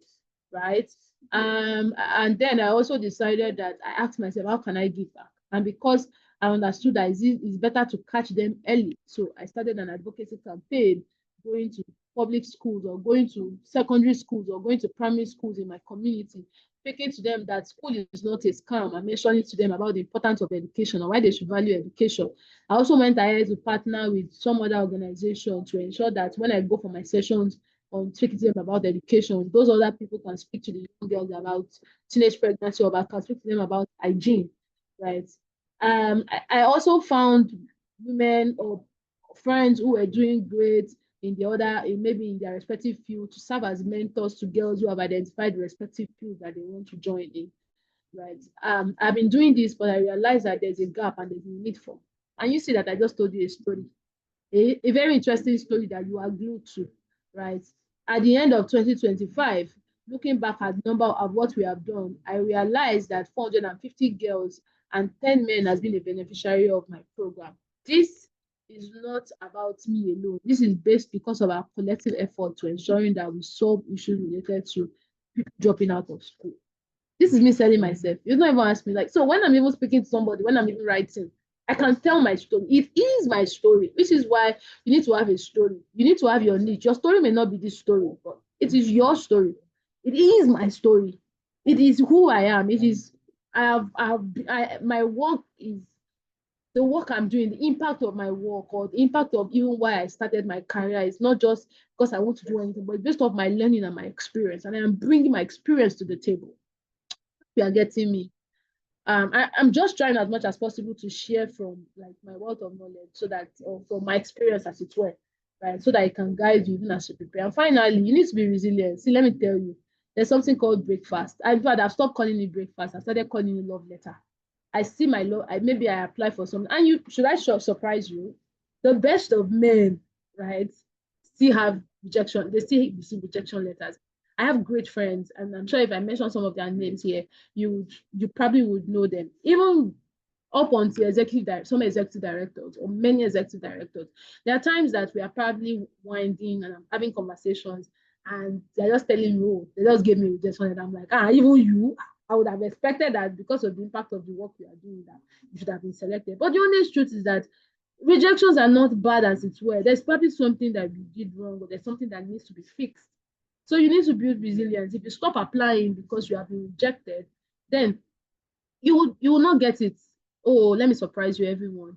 right? And then I also decided that I asked myself, how can I give back? And because I understood that it's better to catch them early, so I started an advocacy campaign, going to public schools, or going to secondary schools, or going to primary schools in my community, speaking to them that school is not a scam, and mentioning to them about the importance of education and why they should value education. I also went ahead to partner with some other organization to ensure that when I go for my sessions on speaking to them about education, those other people can speak to the young girls about teenage pregnancy, or can speak to them about hygiene, right? I also found women or friends who were doing great maybe in their respective field, to serve as mentors to girls who have identified the respective field that they want to join in, right? I've been doing this, but I realized that there's a gap and there's a need for. And you see that I just told you a story, a very interesting story that you are glued to, right? At the end of 2025, looking back at the number of what we have done, I realized that 450 girls and 10 men has been a beneficiary of my program. This is not about me alone. This is based because of our collective effort to ensuring that we solve issues related to people dropping out of school. This is me selling myself. You don't even ask me, like, so when I'm even speaking to somebody, when I'm even writing, I can tell my story. It is my story, which is why you need to have a story. You need to have your niche. Your story may not be this story, but it is your story. It is my story. It is who I am. It is, my work is the work I'm doing, the impact of my work, or the impact of even why I started my career, is not just because I want to do anything, but based off my learning and my experience. And I am bringing my experience to the table. You are getting me. I'm just trying as much as possible to share from like my wealth of knowledge so that, or from my experience as it were, right? So that it can guide you even as you prepare. And finally, you need to be resilient. See, let me tell you, there's something called breakfast. In fact, I've stopped calling it breakfast. I started calling it love letter. I see my love. Maybe I apply for something, and you should I surprise you? The best of men, right, still have rejection. They still receive rejection letters. I have great friends, and I'm sure if I mention some of their names here, you probably would know them. Even up until some executive directors or many executive directors. There are times that we are probably winding and I'm having conversations and they're just telling me, oh, they just gave me rejection. And I'm like, even you, I would have expected that because of the impact of the work you are doing that you should have been selected. But the honest truth is that rejections are not bad as it were. There's probably something that you did wrong or there's something that needs to be fixed. So you need to build resilience. If you stop applying because you have been rejected, then you will not get it. Oh, let me surprise you, everyone.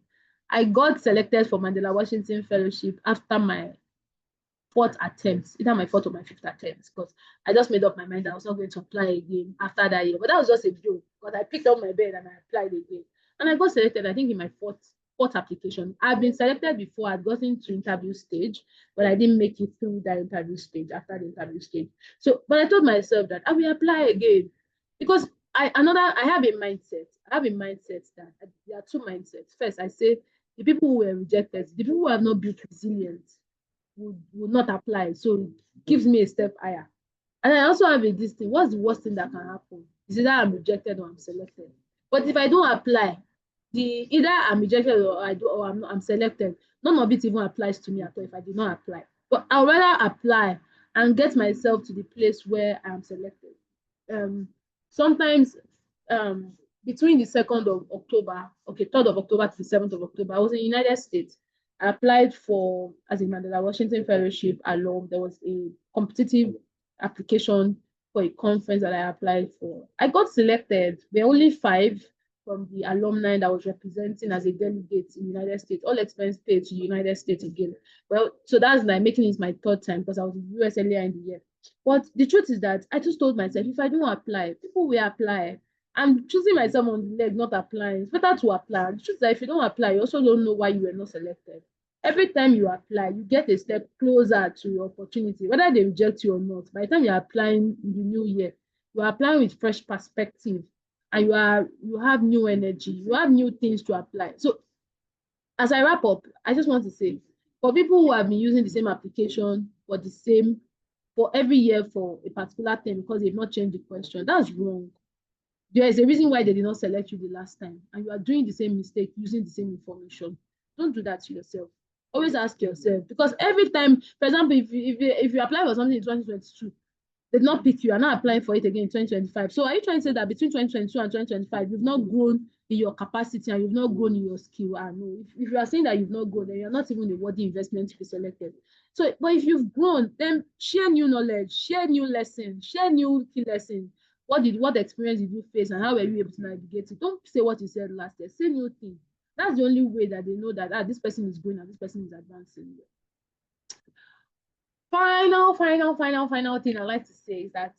I got selected for Mandela Washington Fellowship after my fourth attempt, either my fourth or my fifth attempt, because I just made up my mind that I was not going to apply again after that year. But that was just a joke because I picked up my bed and I applied again. And I got selected, I think, in my fourth application. I've been selected before. I'd gotten to interview stage, but I didn't make it through that interview stage after the interview stage. So, but I told myself that I will apply again because I have a mindset. I have a mindset that there are two mindsets. First, I say the people who were rejected, the people who have not built resilience would not apply. So it gives me a step higher. And I also have this thing. What's the worst thing that can happen? Is either I'm rejected or I'm selected. But if I don't apply, either I'm rejected or I'm selected. None of it even applies to me at all if I did not apply. But I'd rather apply and get myself to the place where I'm selected. Sometimes um, between the 2nd of October, okay, 3rd of October to the 7th of October, I was in the United States. I applied for, as a Mandela Washington Fellowship alum. There was a competitive application for a conference that I applied for. I got selected. There were only 5 from the alumni that was representing as a delegate in the United States, all expense paid to the United States again. Well, so that's like making it my 3rd time because I was in the US earlier in the year. But the truth is that I just told myself, if I don't apply, people will apply. I'm choosing myself on the leg, not applying. It's better to apply. The truth is that if you don't apply, you also don't know why you were not selected. Every time you apply, you get a step closer to your opportunity, whether they reject you or not. By the time you're applying in the new year, you are applying with fresh perspective and you have new energy, you have new things to apply. So as I wrap up, I just want to say, for people who have been using the same application for every year for a particular term because they've not changed the question, that's wrong. There is a reason why they did not select you the last time, and you are doing the same mistake using the same information. Don't do that to yourself. Always ask yourself, because every time, for example, if you apply for something in 2022, did not pick you, are not applying for it again in 2025. So are you trying to say that between 2022 and 2025, you've not grown in your capacity and you've not grown in your skill? No. If you are saying that you've not grown, then you're not even a worthy investment to be selected. So, but if you've grown, then share new knowledge, share new lessons, share new key lessons. What experience did you face and how were you able to navigate it? Don't say what you said last year. Say new things. That's the only way that they know that this person is growing and this person is advancing. Final thing I like to say is that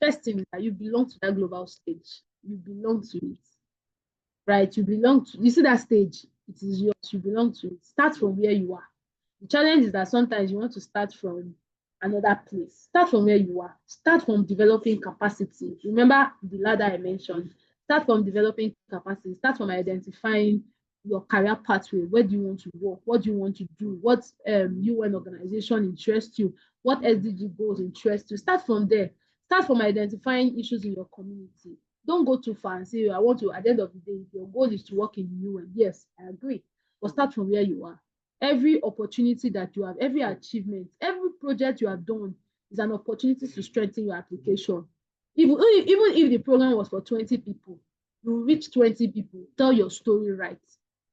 first thing is that you belong to that global stage. You belong to it, right? You see that stage, it is yours. You belong to it. Start from where you are. The challenge is that sometimes you want to start from another place. Start from where you are. Start from developing capacity. Remember the ladder I mentioned. Start from developing capacity. Start from identifying your career pathway. Where do you want to work? What do you want to do? What UN organization interests you? What SDG goals interest you? Start from there. Start from identifying issues in your community. Don't go too far and say, I want to, at the end of the day, your goal is to work in the UN. Yes, I agree. But start from where you are. Every opportunity that you have, every achievement, every project you have done is an opportunity to strengthen your application. Even if the program was for 20 people, you reach 20 people, tell your story right.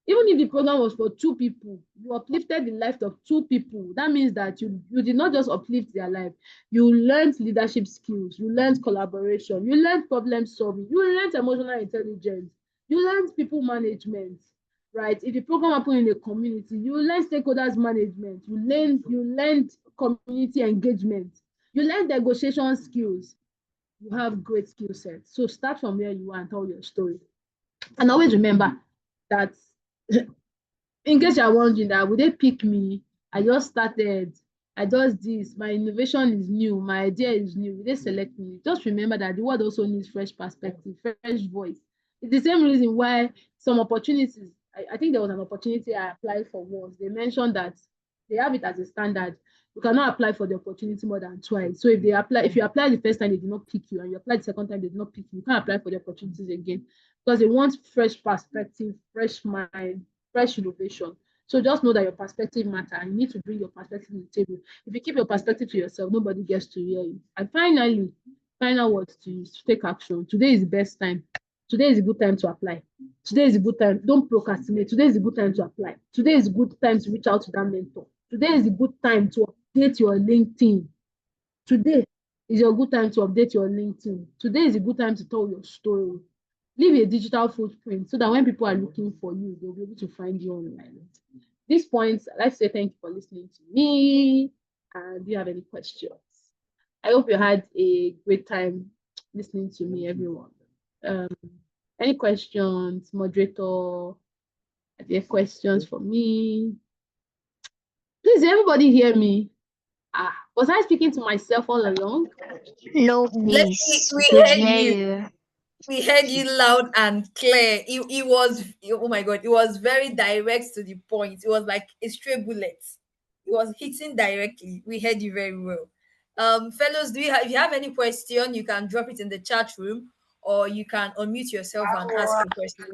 Even if the program was for 2 people, you uplifted the life of 2 people. That means that you did not just uplift their life. You learned leadership skills, you learned collaboration, you learned problem solving, you learned emotional intelligence, you learned people management, right? If the program happened in a community, you learn stakeholders management, you learned community engagement, you learn negotiation skills. you have great skill sets. So start from where you are and tell your story. And always remember that in case you're wondering that would they pick me? I just started. I just this. My innovation is new. My idea is new. Will they select me? Just remember that the world also needs fresh perspective, fresh voice. It's the same reason why some opportunities. I think there was an opportunity I applied for once. They mentioned that they have it as a standard. You cannot apply for the opportunity more than twice. So if you apply the first time they did not pick you, and you apply the second time they did not pick you, you can't apply for the opportunities again because they want fresh perspective, fresh mind, fresh innovation. So just know that your perspective matter. You need to bring your perspective to the table. If you keep your perspective to yourself, nobody gets to hear you. And finally, final words to use to take action. Today is the best time. Today is a good time to apply. Today is a good time. Don't procrastinate. Today is a good time to apply. Today is a good time to reach out to that mentor. Today is a good time to update your LinkedIn. Today is your good time to update your LinkedIn. Today is a good time to tell your story. Leave a digital footprint so that when people are looking for you, they'll be able to find you online. At this point, I'd like to say thank you for listening to me. And do you have any questions? I hope you had a great time listening to me, everyone. Um, any questions, moderator? Are there questions for me? Please, everybody hear me? Was I speaking to myself all along? No, Let please. We we could heard hear you. you. We heard you loud and clear. It was, oh my god, it was very direct to the point. It was like a stray bullet. It was hitting directly. We heard you very well. Fellows, if you have any question, you can drop it in the chat room, or you can unmute yourself and ask a question.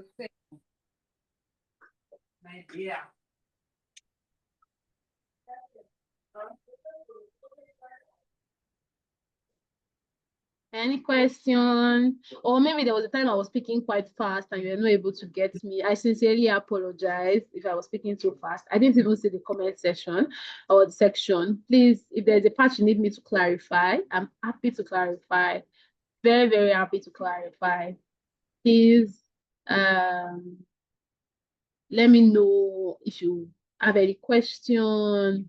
Any question? Or maybe there was a time I was speaking quite fast and you were not able to get me. I sincerely apologize if I was speaking too fast. I didn't even see the comment section or the section. Please, if there's a part you need me to clarify, I'm happy to clarify. Very, very happy to clarify. Please let me know if you have any question.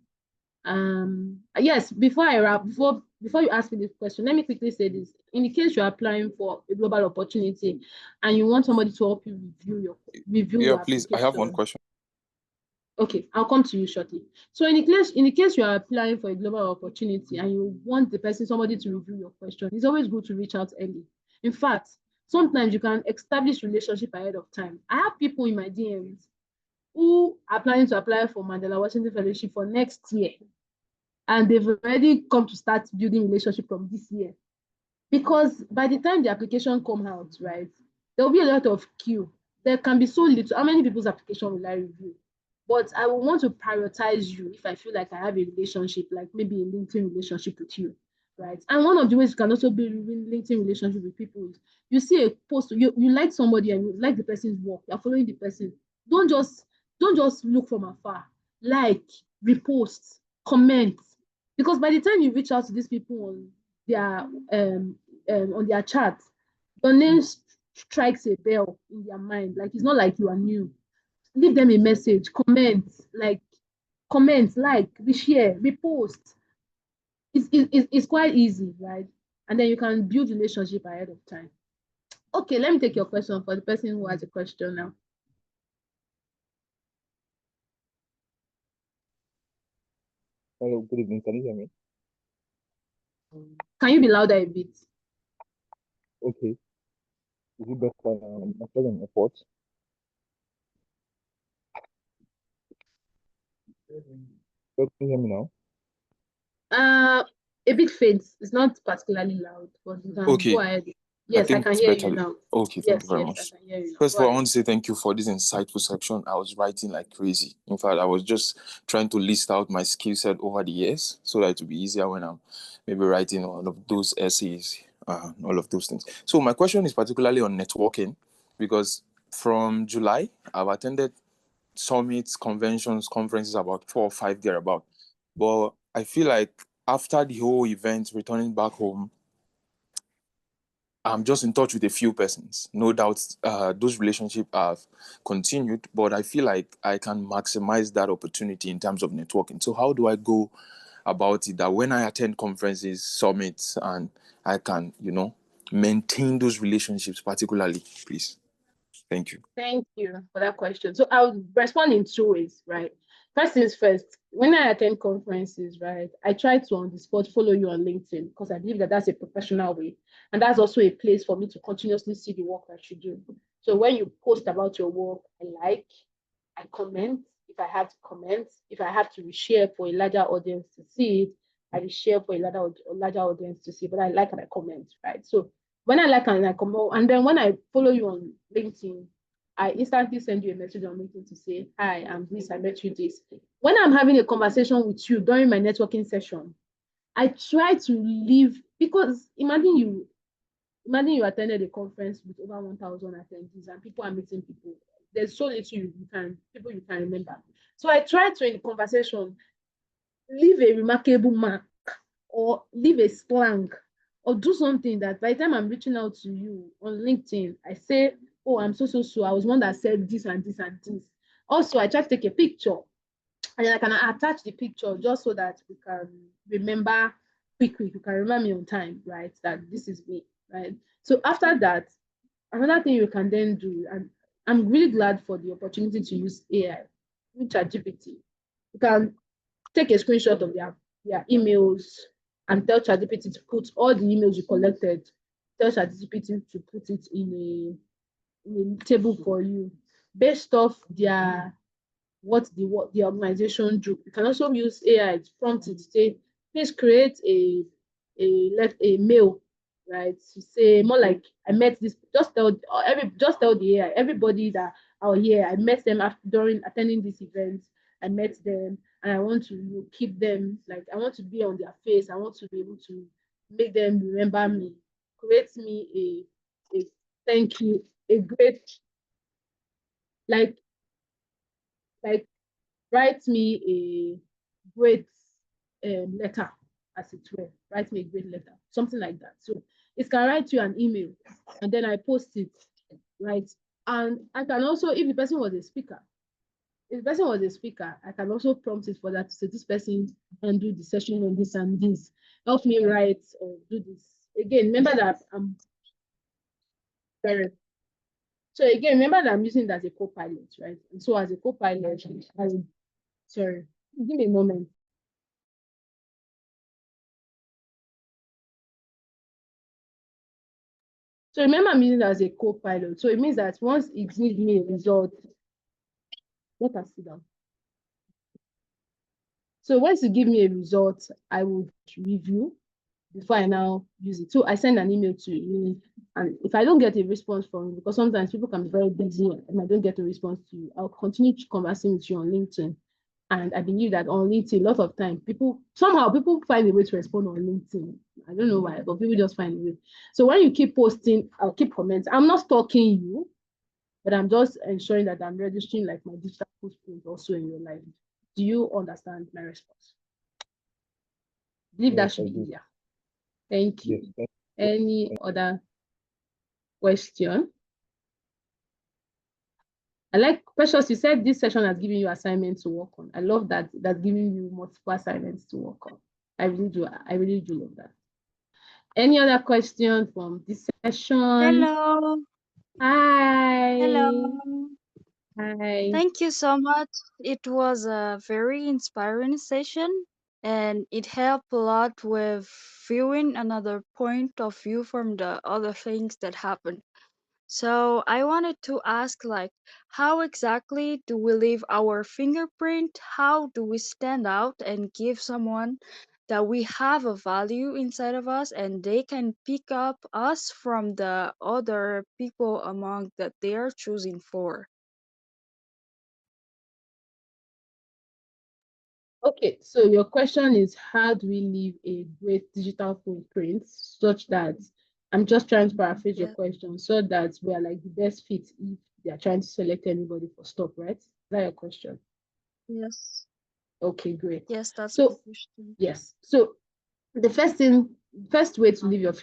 Yes, before I wrap, before you ask me this question, let me quickly say this. In the case you're applying for a global opportunity and you want somebody to help you review your please, I have one application. question. Okay, I'll come to you shortly. So in the case you are applying for a global opportunity and you want somebody to review your question, it's always good to reach out early. In fact, sometimes you can establish relationship ahead of time. I have people in my DMs who are planning to apply for Mandela Washington Fellowship for next year, and they've already come to start building relationship from this year. Because by the time the application come out, right, there will be a lot of queue. There can be so little. How many people's application will I review? But I will want to prioritize you if I feel like I have a relationship, like maybe a LinkedIn relationship with you, right? And one of the ways you can also build LinkedIn relationship with people is you see a post, you like somebody and you like the person's work, you're following the person. Don't just look from afar. Like, repost, comment, because by the time you reach out to these people on their chat, your name strikes a bell in their mind. Like, it's not like you are new. Leave them a message, comment, like, reshare, repost. It's quite easy, right? And then you can build relationship ahead of time. Okay, let me take your question for the person who has a question now. Hello, good evening. Can you hear me? Can you be louder a bit? Okay. Is it better? I'm calling airport. Can you hear me now? A bit faint. It's not particularly loud, but you can Okay. go ahead. Yes, I can it's hear better. you now. Okay, thank you very Yes, much. I can hear you. First of Go all, I ahead. want to say thank you for this insightful section. I was writing like crazy. In fact, I was just trying to list out my skill set over the years so that it will be easier when I'm maybe writing all of those essays, all of those things. So my question is particularly on networking, because from July, I've attended summits, conventions, conferences, about 4 or 5 thereabout. But I feel like after the whole event, returning back home, I'm just in touch with a few persons. No doubt those relationships have continued, but I feel like I can maximize that opportunity in terms of networking. So how do I go about it that when I attend conferences, summits, and I can, maintain those relationships, particularly, please? Thank you. Thank you for that question. So I'll respond in two ways, right? First things first, when I attend conferences, right, I try to on the spot follow you on LinkedIn because I believe that that's a professional way. And that's also a place for me to continuously see the work that you do. So when you post about your work, I comment. If I have to comment, if I have to reshare for a larger audience to see it, I reshare for a larger audience to see. But I like and I comment, right? So when I like and I comment, and then when I follow you on LinkedIn, I instantly send you a message on LinkedIn to say, hi, I'm this, I met you this. When I'm having a conversation with you during my networking session, I try to leave, because imagine you attended a conference with over 1,000 attendees and people are meeting people. There's so little people you can remember. So I try to, in the conversation, leave a remarkable mark or leave a slang or do something that by the time I'm reaching out to you on LinkedIn, I say, oh, I'm so. I was one that said this and this and this. Also, I try to take a picture and then I can attach the picture just so that we can remember quickly. You can remember me on time, right? That this is me, right? So after that, another thing you can then do, and I'm really glad for the opportunity to use AI, with ChatGPT. You can take a screenshot of their emails and tell ChatGPT to put all the emails you collected, tell ChatGPT to put it in a table for you based off what the organization do. You can also use AI to prompt it to say, please create a mail, right? To say more like I met this. Just tell the AI everybody that are here. I met them during attending this event. I met them, and I want to keep them, like I want to be on their face. I want to be able to make them remember me. Create me a thank you, a great like like write me a great letter, as it were. Write me a great letter, something like that. So it can write you an email, and then I post it, right? And I can also, if the person was a speaker, I can also prompt it for that to say this person can do the session on this and this. Help me write or do this. Again, remember that I'm very so again, remember that I'm using it as a co-pilot, right? And so as a co-pilot, sorry, give me a moment. So remember I'm using it as a co-pilot. So it means that once it gives me a result, let us sit down. So once you give me a result, I would review before I now use it. So I send an email to you, and if I don't get a response from you, because sometimes people can be very busy and I don't get a response to you, I'll continue conversing with you on LinkedIn. And I believe that on LinkedIn, a lot of time, people find a way to respond on LinkedIn. I don't know why, but people just find a way. So when you keep posting, I'll keep commenting. I'm not stalking you, but I'm just ensuring that I'm registering like my digital footprint also in your life. Do you understand my response? I believe that should be easier. Thank you. Yes. Any other question? I like Precious, you said this session has given you assignments to work on. I love that that's giving you multiple assignments to work on. I really do love that. Any other question from this session? Hello. Hi. Hello. Hi. Thank you so much. It was a very inspiring session and it helped a lot with viewing another point of view from the other things that happened. So I wanted to ask like how exactly do we leave our fingerprint? How do we stand out and give someone that we have a value inside of us and they can pick up us from the other people among that they are choosing for? Okay, so your question is how do we leave a great digital footprint such that I'm just trying to paraphrase your Yeah. question so that we are like the best fit if they are trying to select anybody for stock, right? Is that your question? Yes. Okay, great. Yes, that's my So question. yes, so the first way to leave your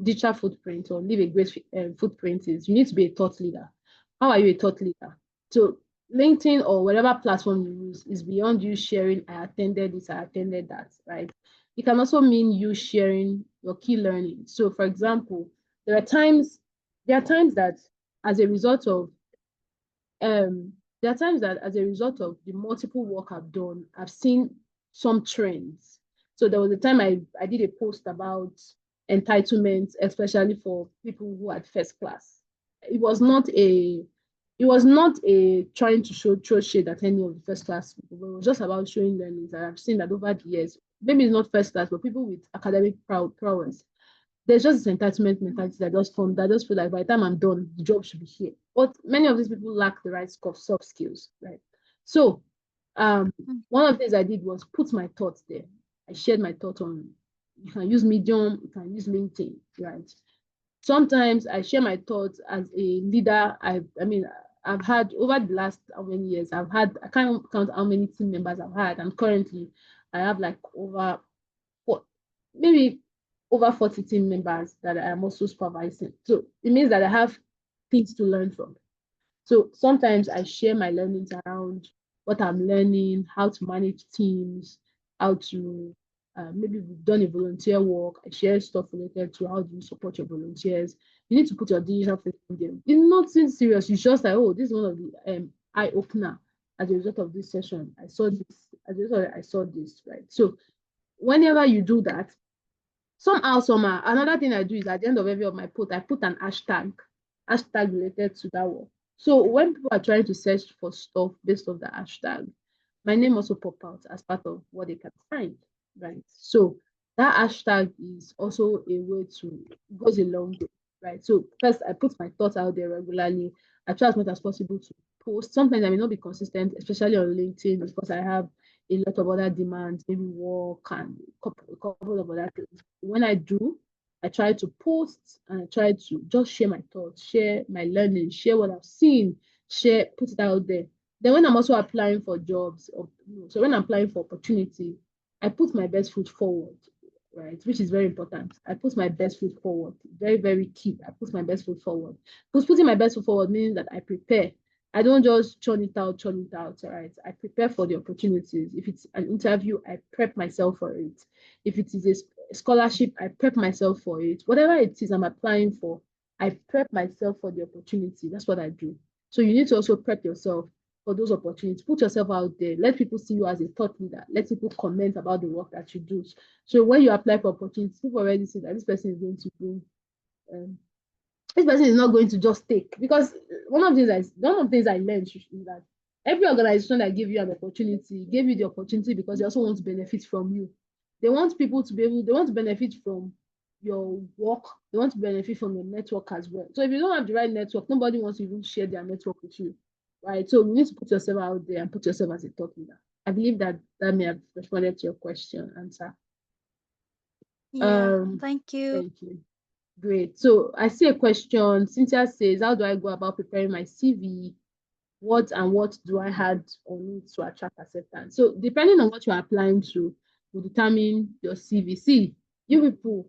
digital footprint or leave a great footprint is you need to be a thought leader. How are you a thought leader? So LinkedIn or whatever platform you use is beyond you sharing, I attended this, I attended that, right? It can also mean you sharing your key learning. So for example, there are times that as a result of there are times that as a result of the multiple work I've done, I've seen some trends. So there was a time I did a post about entitlements, especially for people who had first class. It was not a trying to throw shade at any of the first class people, but it was just about showing learnings that I've seen that over the years, maybe it's not first class, but people with academic prowess, there's just this entitlement mentality that just form that just feel like by the time I'm done, the job should be here. But many of these people lack the right soft skills, right? So one of the things I did was put my thoughts there. I shared my thoughts on, you can use Medium, you can use LinkedIn, right? Sometimes I share my thoughts as a leader. I've had over the last how many years, I can't count how many team members I've had, and currently I have like maybe over 40 team members that I am also supervising. So it means that I have things to learn from. So sometimes I share my learnings around what I'm learning, how to manage teams, how to maybe we've done a volunteer work. I share stuff related to how do you support your volunteers. You need to put your digital face in them. It's nothing serious. It's just like, oh, this is one of the eye opener as a result of this session. I saw this. As a result, I saw this, right? So whenever you do that, somehow, another thing I do is at the end of every of my post, I put an hashtag related to that one. So when people are trying to search for stuff based on the hashtag, my name also pop out as part of what they can find, right? So that hashtag is also a way to goes a long way, right? So first, I put my thoughts out there regularly. I try as much as possible to post. Sometimes I may not be consistent, especially on LinkedIn, because I have a lot of other demands, maybe work and a couple of other things. When I do, I try to post and I try to just share my thoughts, share my learning, share what I've seen, put it out there. Then when I'm also applying for jobs, so when I'm applying for opportunity, I put my best foot forward, right? Which is very important. I put my best foot forward. Very, very key. I put my best foot forward. Because putting my best foot forward means that I prepare. I don't just churn it out, all right? I prepare for the opportunities. If it's an interview, I prep myself for it. If it is a scholarship, I prep myself for it. Whatever it is I'm applying for, I prep myself for the opportunity. That's what I do. So you need to also prep yourself for those opportunities. Put yourself out there. Let people see you as a thought leader. Let people comment about the work that you do. So when you apply for opportunities, people already see that this person is going to bring this person is not going to just take, because one of the things I learned is that every organization that give you an opportunity gave you the opportunity because they also want to benefit from you. They want people to they want to benefit from your work. They want to benefit from your network as well. So if you don't have the right network, nobody wants to even share their network with you, right? So you need to put yourself out there and put yourself as a thought leader. I believe that may have responded to your question, answer. Yeah, thank you. Thank you. Great. So I see a question. Cynthia says, how do I go about preparing my CV? What do I add on it to attract acceptance? So depending on what you're applying to will determine your CV. See, you people,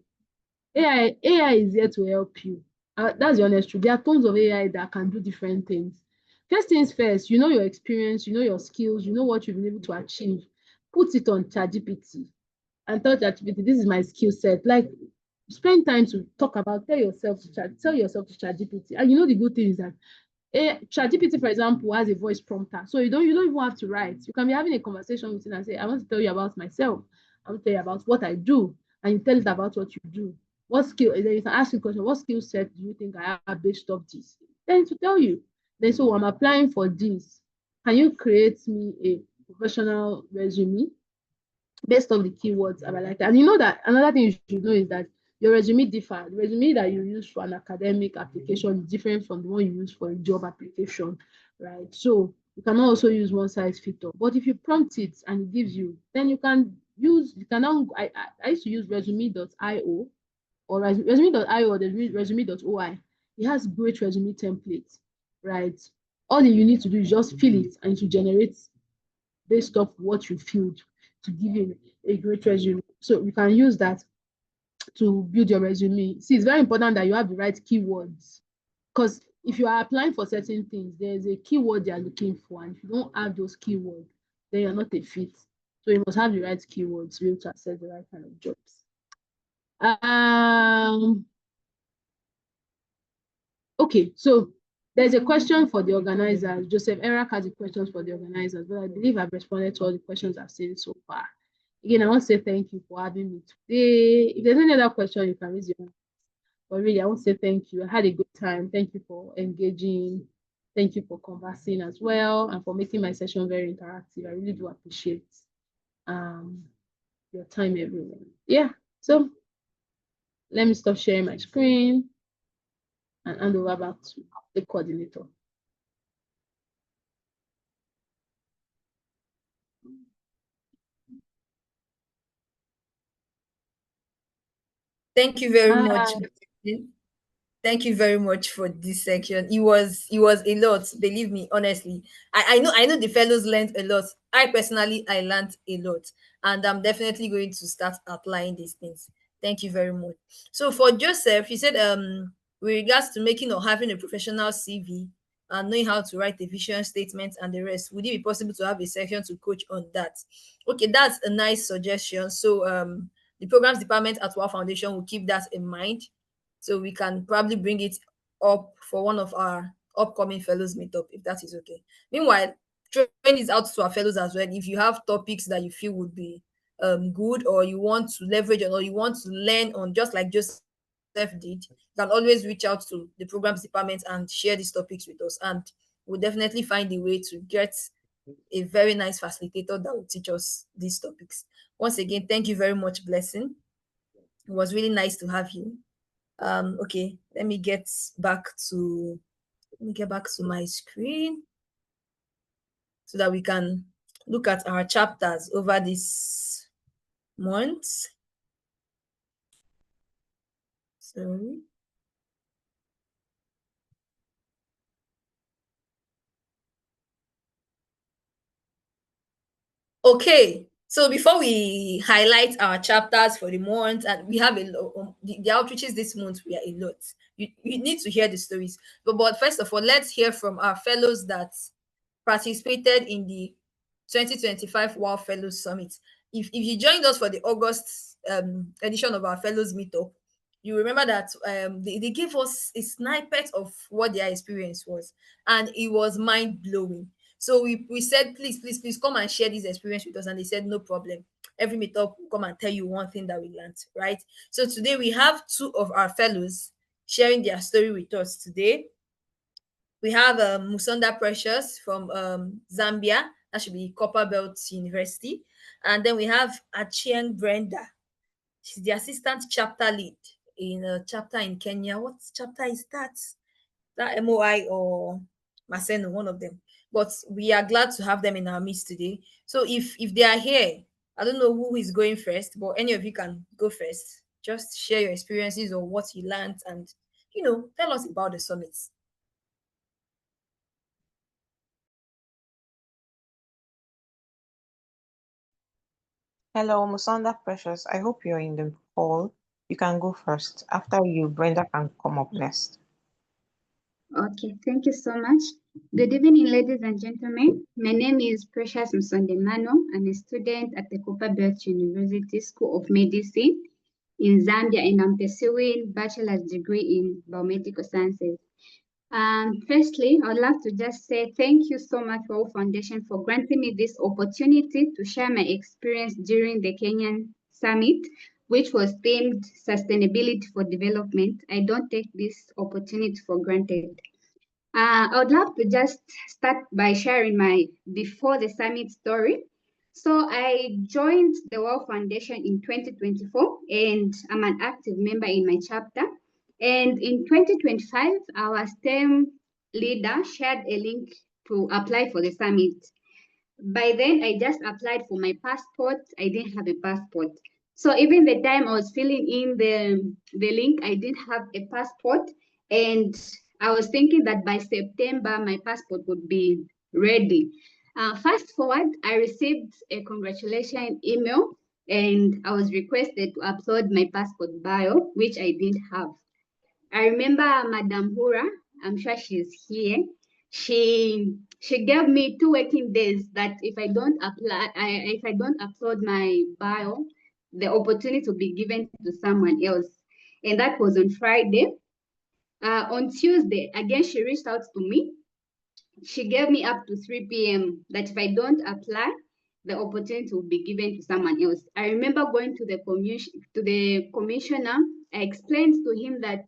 AI is here to help you. That's the honest truth. There are tons of AI that can do different things. First things first, you know your experience, you know your skills, you know what you've been able to achieve. Put it on ChatGPT and tell ChatGPT, this is my skill set. Like, spend time to talk about, tell yourself to ChatGPT. And you know the good thing is that ChatGPT, for example, has a voice prompter. So you don't even have to write. You can be having a conversation with it and say, I want to tell you about myself. I want to tell you about what I do. And you tell it about what you do. What skill, and then you can ask the question, what skill set do you think I have based off this? Then to tell you. Then so I'm applying for this. Can you create me a professional resume based on the keywords I like that? And you know that another thing you should know is that your resume differ. The resume that you use for an academic application is different from the one you use for a job application, right? So you can also use one size fits all. But if you prompt it and it gives you, then you can use, you can now, I used to use resume.io or resume.io or the resume.oi. It has great resume templates, right? All you need to do is just fill it and to generate based off what you filled to give you a great resume. So you can use that to build your resume. See, it's very important that you have the right keywords, because if you are applying for certain things, there's a keyword they are looking for, and if you don't have those keywords, then you're not a fit. So you must have the right keywords to be able to access the right kind of jobs. Okay, so there's a question for the organizers. Joseph Eric has the questions for the organizers, but I believe I've responded to all the questions I've seen so far. Again, I want to say thank you for having me today. If there's any other question, you can raise your hand. But really, I want to say thank you. I had a good time. Thank you for engaging. Thank you for conversing as well and for making my session very interactive. I really do appreciate um, your time, everyone. Yeah, so let me stop sharing my screen and hand over back to the coordinator. Thank you very much. Thank you very much for this section. It was a lot, believe me, honestly. I know the fellows learned a lot. I learned a lot, and I'm definitely going to start applying these things. Thank you very much. So for Joseph, he said with regards to making or having a professional CV and knowing how to write a vision statement and the rest, would it be possible to have a section to coach on that? Okay, that's a nice suggestion. So the programs department at WAAW Foundation will keep that in mind, so we can probably bring it up for one of our upcoming fellows meetup, if that is okay. Meanwhile, throwing this out to our fellows as well. If you have topics that you feel would be good, or you want to leverage on, or you want to learn on, just like Joseph did, you can always reach out to the programs department and share these topics with us, and we'll definitely find a way to get a very nice facilitator that will teach us these topics. Once again, thank you very much, Blessing. It was really nice to have you. Okay, let me get back to my screen so that we can look at our chapters over this month. Sorry. Okay, so before we highlight our chapters for the month, and we have the outreaches this month, we are a lot. You need to hear the stories. But first of all, let's hear from our fellows that participated in the 2025 WOW Fellows Summit. If you joined us for the August edition of our Fellows Meetup, you remember that they gave us a snippet of what their experience was, and it was mind blowing. So we said, please come and share this experience with us. And they said, no problem. Every meetup will come and tell you one thing that we learned, right? So today we have two of our fellows sharing their story with us today. We have Musonda Precious from Zambia. That should be Copper Belt University. And then we have Achieng Brenda. She's the assistant chapter lead in a chapter in Kenya. What chapter is that? That MOI or Maseno, one of them. But we are glad to have them in our midst today. So if they are here, I don't know who is going first, but any of you can go first. Just share your experiences or what you learned, and tell us about the summits. Hello, Musonda Precious. I hope you're in the call. You can go first. After you, Brenda can come up next. Okay, thank you so much. Good evening, ladies and gentlemen. My name is Precious Msondemano. I'm a student at the Copperbelt University School of Medicine in Zambia, and I'm pursuing bachelor's degree in biomedical sciences. Firstly, I'd like to just say thank you so much, WAAW Foundation, for granting me this opportunity to share my experience during the Kenyan Summit, which was themed Sustainability for Development. I don't take this opportunity for granted. I would love to just start by sharing my before the summit story. So I joined the WAAW Foundation in 2024, and I'm an active member in my chapter. And in 2025, our STEM leader shared a link to apply for the summit. By then, I just applied for my passport. I didn't have a passport. So even the time I was filling in the link, I didn't have a passport. And I was thinking that by September, my passport would be ready. Fast forward, I received a congratulation email, and I was requested to upload my passport bio, which I didn't have. I remember Madam Hura, I'm sure she's here. She gave me 2 working days that if I don't upload my bio, the opportunity will be given to someone else. And that was on Friday. On Tuesday, again, she reached out to me. She gave me up to 3 p.m. that if I don't apply, the opportunity will be given to someone else. I remember going to the commissioner. I explained to him that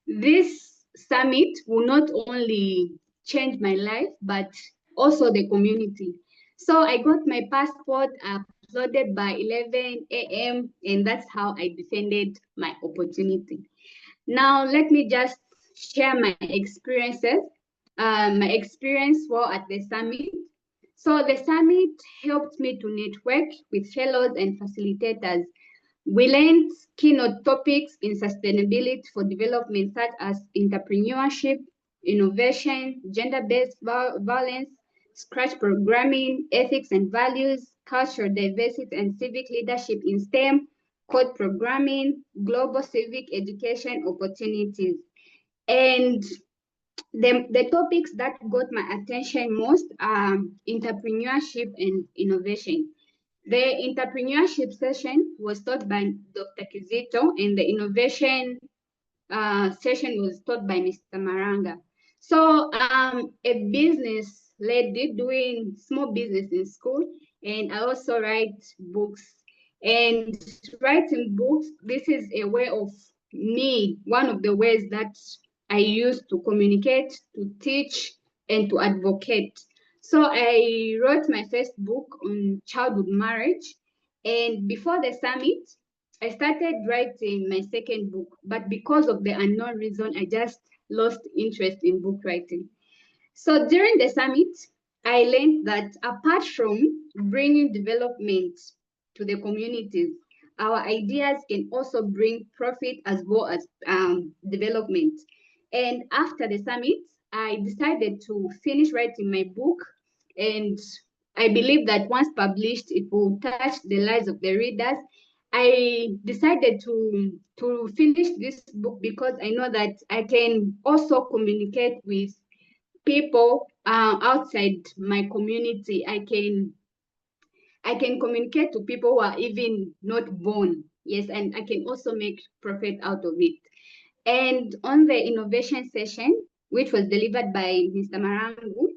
this summit will not only change my life, but also the community. So I got my passport uploaded by 11 a.m. and that's how I defended my opportunity. Now, let me just share my experiences. My experience while at the summit. So the summit helped me to network with fellows and facilitators. We learned keynote topics in sustainability for development, such as entrepreneurship, innovation, gender-based violence, scratch programming, ethics and values, cultural diversity and civic leadership in STEM, code programming, global civic education opportunities. And the topics that got my attention most are entrepreneurship and innovation. The entrepreneurship session was taught by Dr. Kizito, and the innovation session was taught by Mr. Maranga. So a business lady doing small business in school, and I also write books. And writing books, this is a way of me, one of the ways that I use to communicate, to teach, and to advocate. So I wrote my first book on childhood marriage. And before the summit, I started writing my second book, but because of the unknown reason, I just lost interest in book writing. So during the summit, I learned that apart from bringing development to the communities, our ideas can also bring profit as well as development. And after the summit, I decided to finish writing my book, and I believe that once published, it will touch the lives of the readers. I decided to finish this book because I know that I can also communicate with people outside my community. I can communicate to people who are even not born. Yes, and I can also make profit out of it. And on the innovation session, which was delivered by Mr. Marangu,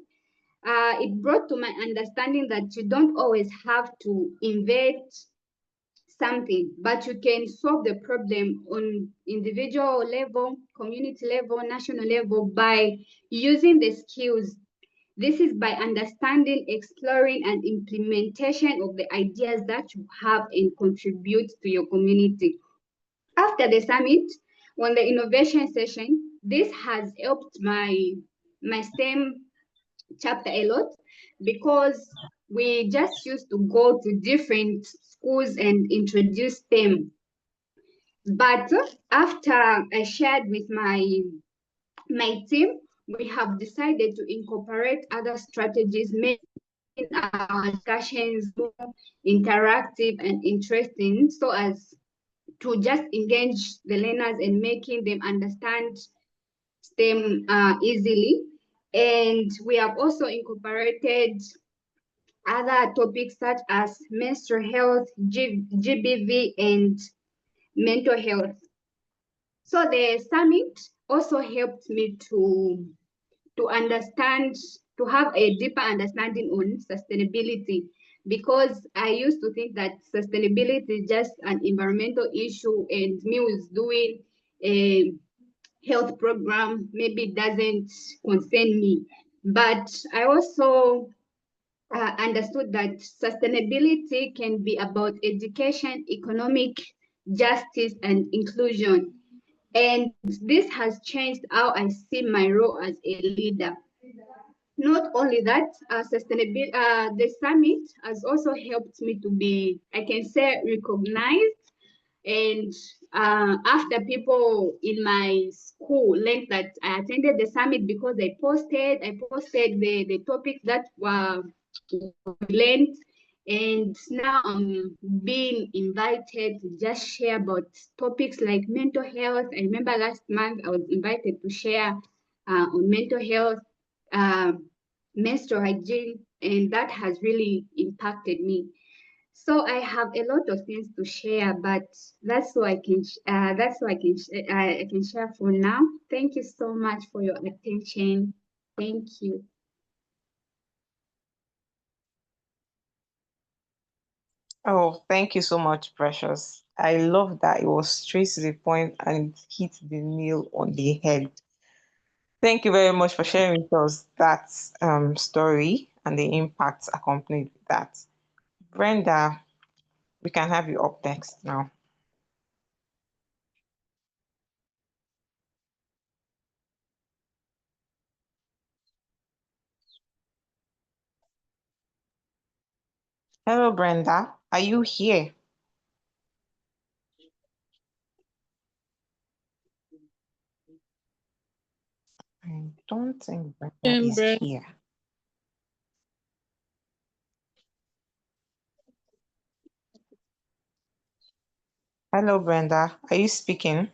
it brought to my understanding that you don't always have to invent something, but you can solve the problem on individual level, community level, national level by using the skills. This is by understanding, exploring, and implementation of the ideas that you have and contribute to your community. After the summit, on the innovation session, this has helped my STEM chapter a lot because we just used to go to different schools and introduce them. But after I shared with my team, we have decided to incorporate other strategies, making our discussions more interactive and interesting so as to just engage the learners and making them understand STEM easily. And we have also incorporated other topics such as menstrual health, GBV, and mental health. So the summit also helped me to understand, to have a deeper understanding on sustainability, because I used to think that sustainability is just an environmental issue and me was doing a health program, maybe it doesn't concern me. But I also understood that sustainability can be about education, economic justice, and inclusion. And this has changed how I see my role as a leader. Not only that, sustainability, the summit has also helped me to be, I can say, recognized. And after people in my school learned that I attended the summit because I posted the topics that were learned, and now I'm being invited to just share about topics like mental health. I remember last month I was invited to share on mental health, menstrual hygiene, and that has really impacted me. So I have a lot of things to share, but that's all I can share for now. Thank you so much for your attention. Thank you. Oh, thank you so much, Precious. I love that it was straight to the point and it hit the nail on the head. Thank you very much for sharing with us that story and the impact accompanied with that. Brenda, we can have you up next now. Hello, Brenda. Are you here? I don't think Brenda is Brenda. here. Hello, Brenda. Are you speaking?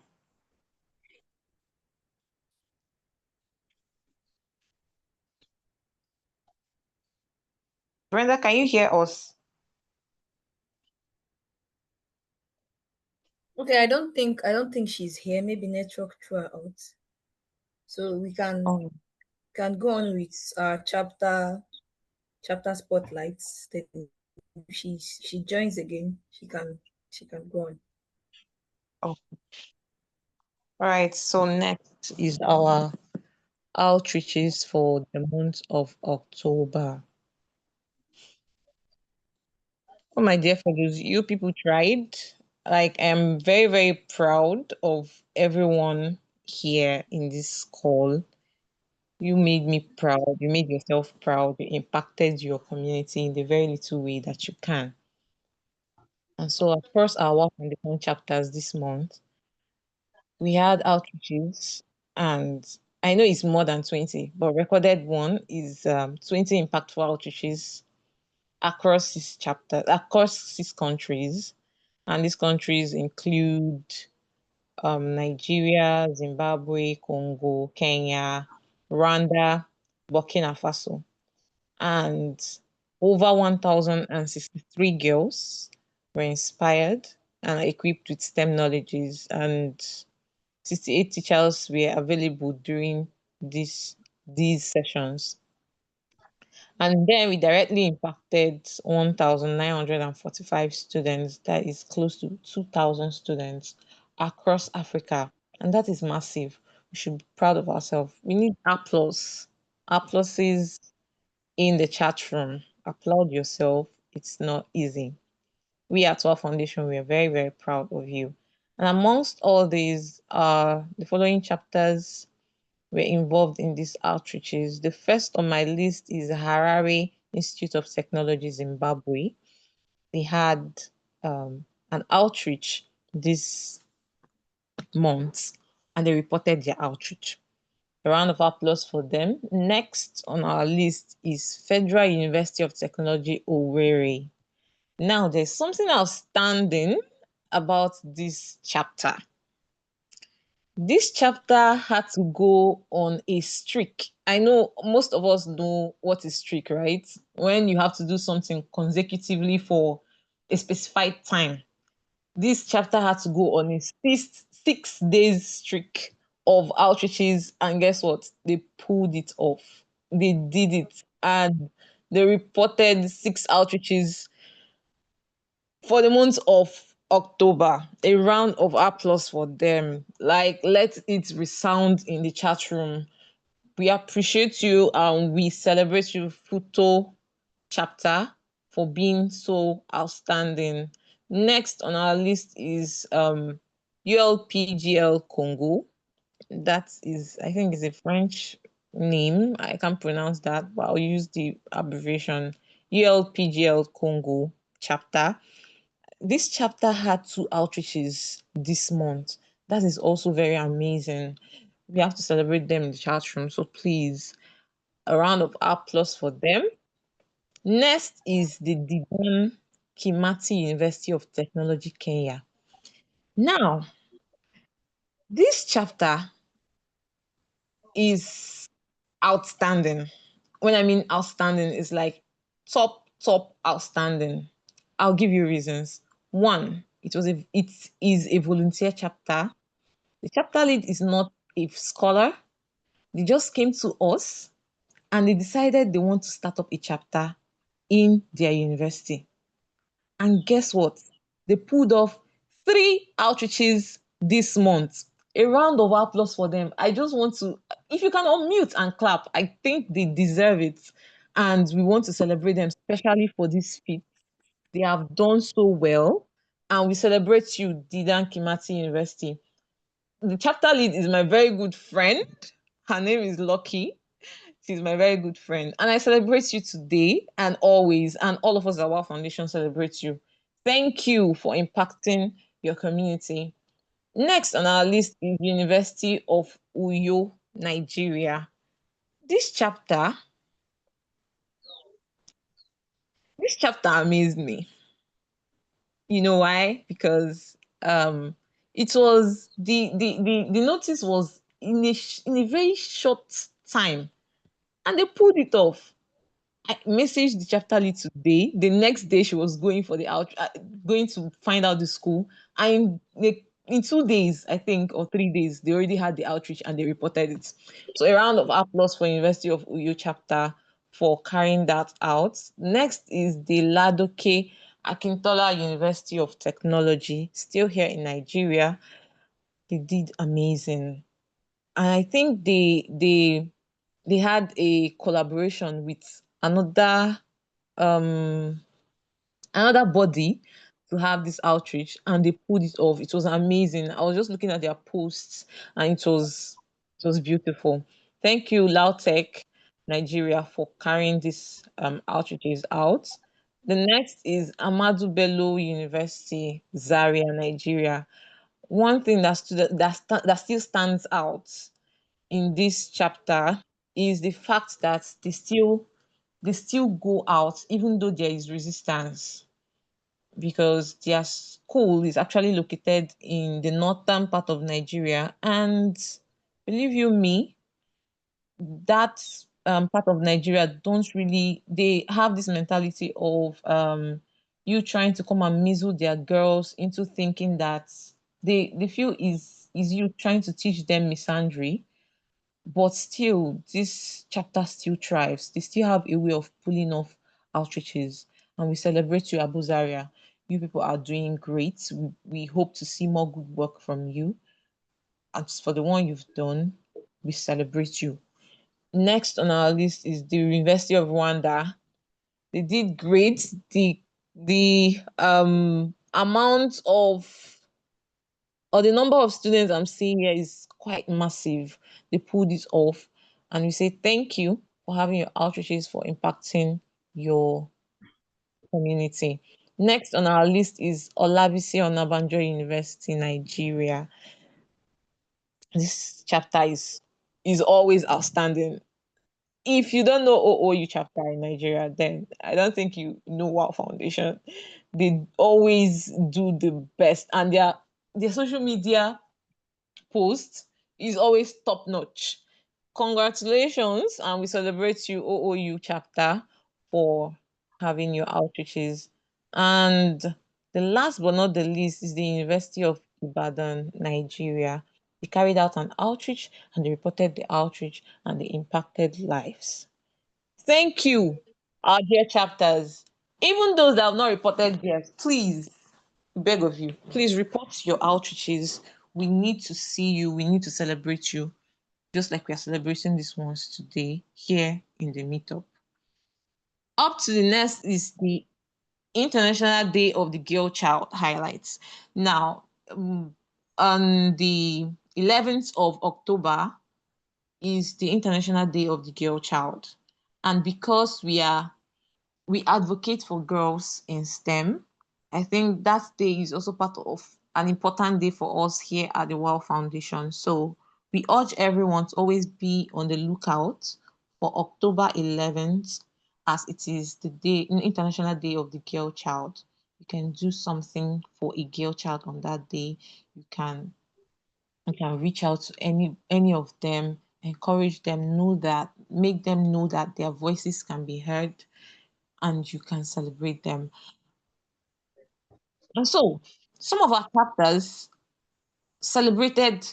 Brenda, can you hear us? Okay, I don't think she's here. Maybe network threw her out. So we Oh, can go on with our chapter spotlights. Then if she joins again, she can go on. oh. All right. So next is our outreaches for the month of October. Oh, my dear fellows, you people tried. Like, I'm very, very proud of everyone here in this call. You made me proud. You made yourself proud. You impacted your community in the very little way that you can. And so, across our work on different chapters this month, we had outreaches, and I know it's more than 20, but recorded one is 20 impactful outreaches across 6 chapters, across 6 countries. And these countries include Nigeria, Zimbabwe, Congo, Kenya, Rwanda, Burkina Faso. And over 1,063 girls were inspired and equipped with STEM knowledges, and 68 teachers were available during these sessions. And then we directly impacted 1,945 students. That is close to 2,000 students across Africa. And that is massive. We should be proud of ourselves. We need applause. Applauses in the chat room. Applaud yourself. It's not easy. We at our foundation, we are very, very proud of you. And amongst all these, the following chapters were involved in these outreaches. The first on my list is Harare Institute of Technology, Zimbabwe. They had an outreach this month and they reported their outreach. A round of applause for them. Next on our list is Federal University of Technology, Owerri. Now, there's something outstanding about this chapter. This chapter had to go on a streak. I know most of us know what is streak, right? When you have to do something consecutively for a specified time. This chapter had to go on a 6 days streak of outreaches, and guess what? They pulled it off. They did it, and they reported 6 outreaches for the month of October. A round of applause for them. Like, let it resound in the chat room. We appreciate you and we celebrate you, Futo chapter, for being so outstanding. Next on our list is ULPGL Congo. That is, I think, is a French name. I can't pronounce that, but I'll use the abbreviation ULPGL Congo chapter. This chapter had 2 outreaches this month. That is also very amazing. We have to celebrate them in the chat room. So please, a round of applause for them. Next is the Didan Kimati University of Technology, Kenya. Now, this chapter is outstanding. When I mean outstanding, it's like top outstanding. I'll give you reasons. One, it is a volunteer chapter. The chapter lead is not a scholar. They just came to us and they decided they want to start up a chapter in their university. And guess what? They pulled off 3 outreaches this month. A round of applause for them. I just want to, if you can unmute and clap, I think they deserve it. And we want to celebrate them, especially for this feat. They have done so well. And we celebrate you, Didan Kimati University. The chapter lead is my very good friend. Her name is Lucky. She's my very good friend. And I celebrate you today and always. And all of us at WAAW Foundation celebrate you. Thank you for impacting your community. Next on our list is University of Uyo, Nigeria. This chapter, this chapter amazed me. You know why? Because it was the notice was in a very short time and they pulled it off. I messaged the chapter lead today. The next day, she was going for the going to find out the school. And in 2 days, I think, or 3 days, they already had the outreach and they reported it. So a round of applause for University of Uyo chapter for carrying that out. Next is the Ladoke Akintola University of Technology, still here in Nigeria. They did amazing. And I think they had a collaboration with another um another body to have this outreach and they pulled it off. It was amazing. I was just looking at their posts and it was beautiful. Thank you, Lautech Nigeria, for carrying these outreaches out. The next is Amadu Bello University, Zaria, Nigeria. One thing that still stands out in this chapter is the fact that they still go out even though there is resistance, because their school is actually located in the northern part of Nigeria. And believe you me, that part of Nigeria don't really, they have this mentality of you trying to come and measle their girls into thinking that they feel is you trying to teach them misandry. But still, this chapter still thrives. They still have a way of pulling off outreaches. And we celebrate you, Abu Zaria. You people are doing great. We hope to see more good work from you. And for the one you've done, we celebrate you. Next on our list is the University of Rwanda. They did great. The amount of, or the number of students I'm seeing here is quite massive. They pulled it off. And we say thank you for having your outreaches, for impacting your community. Next on our list is Olabisi Onabanjo University, Nigeria. This chapter is always outstanding. If you don't know OOU chapter in Nigeria, then I don't think you know WOW Foundation. They always do the best, and their social media post is always top notch. Congratulations, and we celebrate you, OOU chapter, for having your outreaches. And the last but not the least is the University of Ibadan, Nigeria. They carried out an outreach and they reported the outreach and they impacted lives. Thank you, our dear chapters. Even those that have not reported yet, please, beg of you, please report your outreaches. We need to see you. We need to celebrate you, just like we are celebrating these ones today here in the meetup. Up to the next is the International Day of the Girl Child highlights. Now, on the 11th of October is the International Day of the Girl Child. And because we advocate for girls in STEM, I think that day is also part of an important day for us here at the WOW Foundation. So we urge everyone to always be on the lookout for October 11th, as it is the day, International Day of the Girl Child. You can do something for a girl child on that day. You can reach out to any of them, encourage them, make them know that their voices can be heard and you can celebrate them. And so some of our chapters celebrated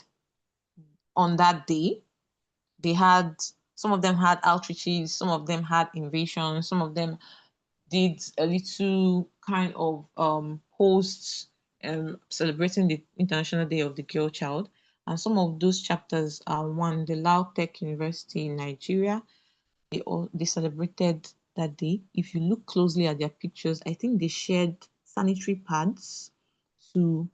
on that day. They had, some of them had outreaches, some of them had invasions, some of them did a little kind of posts celebrating the International Day of the Girl Child. And some of those chapters are one, the Lao Tech University in Nigeria. They celebrated that day. If you look closely at their pictures, I think they shared sanitary pads to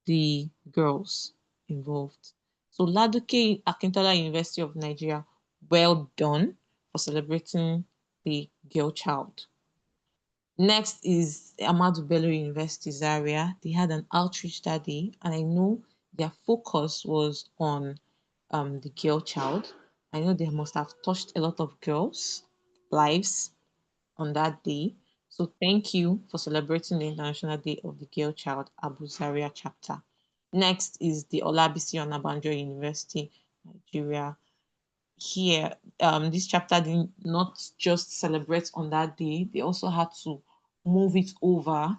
the girls involved. So Ladoke Akintola University of Nigeria, well done for celebrating the girl child. Next is Ahmadu Bello University Zaria. They had an outreach that day, and I know their focus was on the girl child. I know they must have touched a lot of girls' lives on that day. So thank you for celebrating the International Day of the Girl Child, Abu Zaria chapter. Next is the Olabisi Onabanjo University, Nigeria. Here, this chapter did not just celebrate on that day, they also had to move it over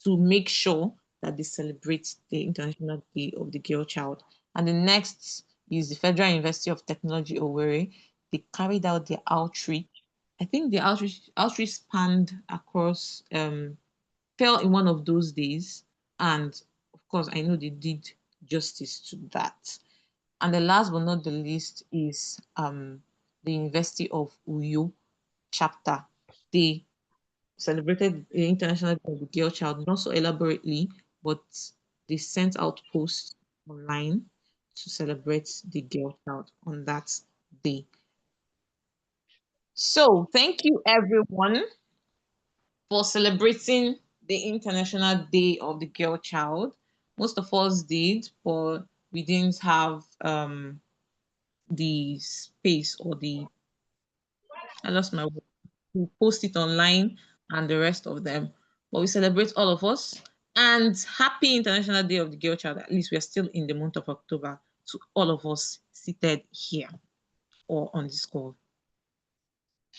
to make sure that they celebrate the International Day of the Girl Child. And the next is the Federal University of Technology, Owerri. They carried out their outreach. I think the outreach spanned across, fell in one of those days. And of course, I know they did justice to that. And the last but not the least is the University of Uyo chapter. They celebrated the International Day of the Girl Child, not so elaborately, but they sent out posts online to celebrate the girl child on that day. So thank you everyone for celebrating the International Day of the Girl Child. Most of us did, but we didn't have the space or the, I lost my word, to post it online and the rest of them. But we celebrate all of us. And happy International Day of the Girl Child. At least we are still in the month of October to all of us seated here or on this call.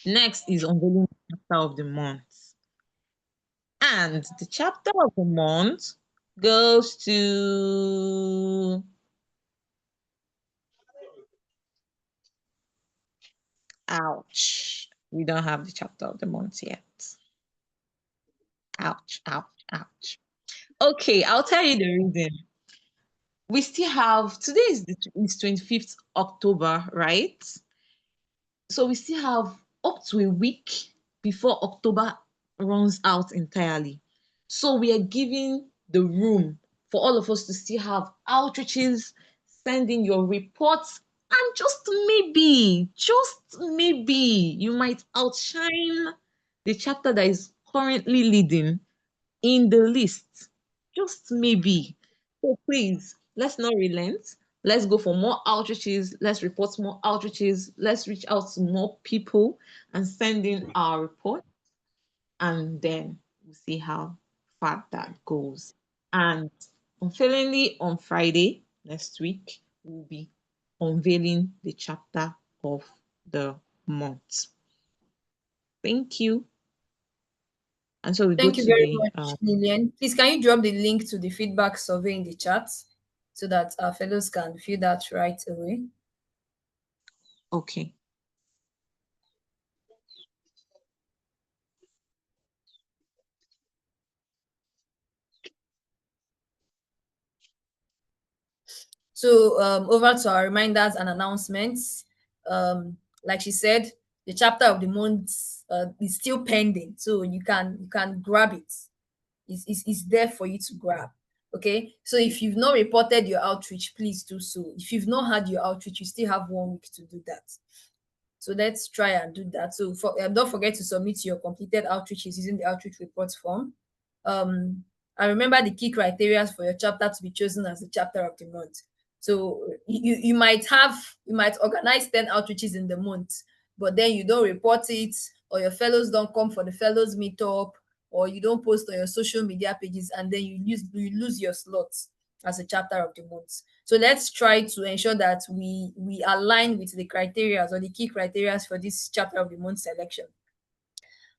Next is unveiling the chapter of the month. And the chapter of the month goes to ouch. We don't have the chapter of the month yet. Ouch, ouch, ouch. Okay, I'll tell you the reason. We still have, today is 25th October, right? So we still have up to a week before October runs out entirely. So we are giving the room for all of us to still have outreaches, send in your reports, and just maybe, you might outshine the chapter that is currently leading in the list. Just maybe. So please, let's not relent. Let's go for more outreaches. Let's report more outreaches. Let's reach out to more people and send in our report. And then we'll see how far that goes. And unfailingly on Friday next week, we'll be unveiling the chapter of the month. Thank you. And so we go Thank you to very the much, Lillian. Please, can you drop the link to the feedback survey in the chat so that our fellows can fill that right away? okay. So over to our reminders and announcements. Like she said, the chapter of the month is still pending, so you can grab it. It's there for you to grab. Okay, so if you've not reported your outreach, please do so. If you've not had your outreach, you still have 1 week to do that. So let's try and do that. So don't forget to submit your completed outreaches using the outreach report form. And remember the key criteria for your chapter to be chosen as the chapter of the month. So you might organize 10 outreaches in the month, but then you don't report it, or your fellows don't come for the fellows meetup, or you don't post on your social media pages, and then you lose your slots as a chapter of the month. So let's try to ensure that we align with the criteria or the key criteria for this chapter of the month selection.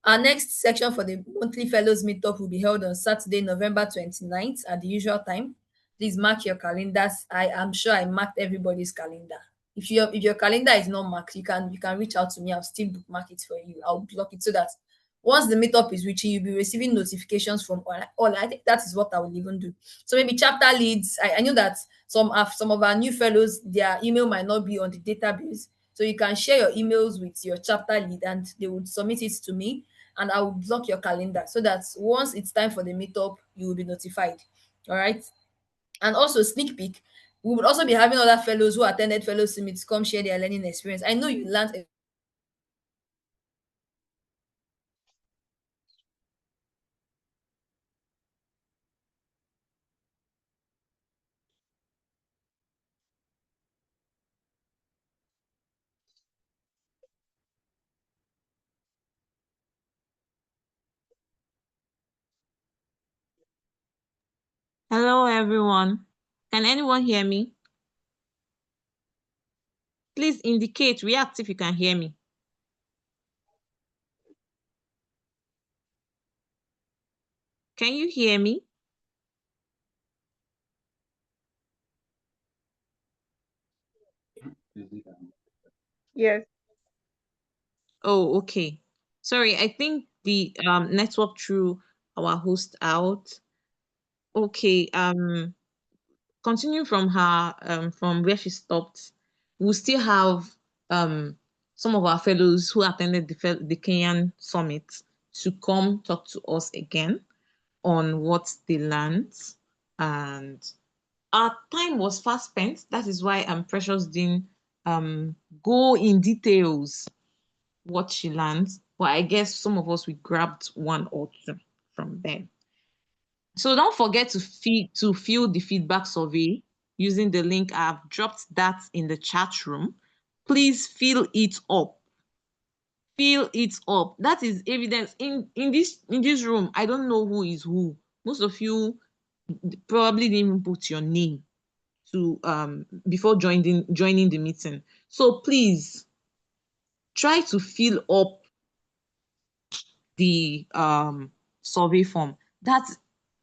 Our next section for the monthly fellows meetup will be held on Saturday, November 29th at the usual time. Please mark your calendars. I am sure I marked everybody's calendar. If your calendar is not marked, you can reach out to me. I'll still bookmark it for you. I'll block it so that once the meetup is reaching, you'll be receiving notifications from all. I think that is what I will even do. So maybe chapter leads. I know that some of our new fellows, their email might not be on the database. So you can share your emails with your chapter lead and they would submit it to me, and I will block your calendar so that once it's time for the meetup, you will be notified. All right. And also, sneak peek, we would also be having other fellows who attended fellow summits come share their learning experience. I know you learned a Hello, everyone. Can anyone hear me? Please indicate, react if you can hear me. Can you hear me? Yes. Oh, okay. Sorry, I think the network threw our host out. Okay, continuing from her from where she stopped, we'll still have some of our fellows who attended the Kenyan summit to come talk to us again on what they learned. And our time was fast spent. That is why Precious didn't go in details what she learned. But I guess some of us we grabbed one or two from them. So don't forget to fill the feedback survey using the link. I've dropped that in the chat room. Please fill it up. Fill it up. That is evidence in this room. I don't know who is who. Most of you probably didn't even put your name to before joining the meeting. So please try to fill up the survey form. That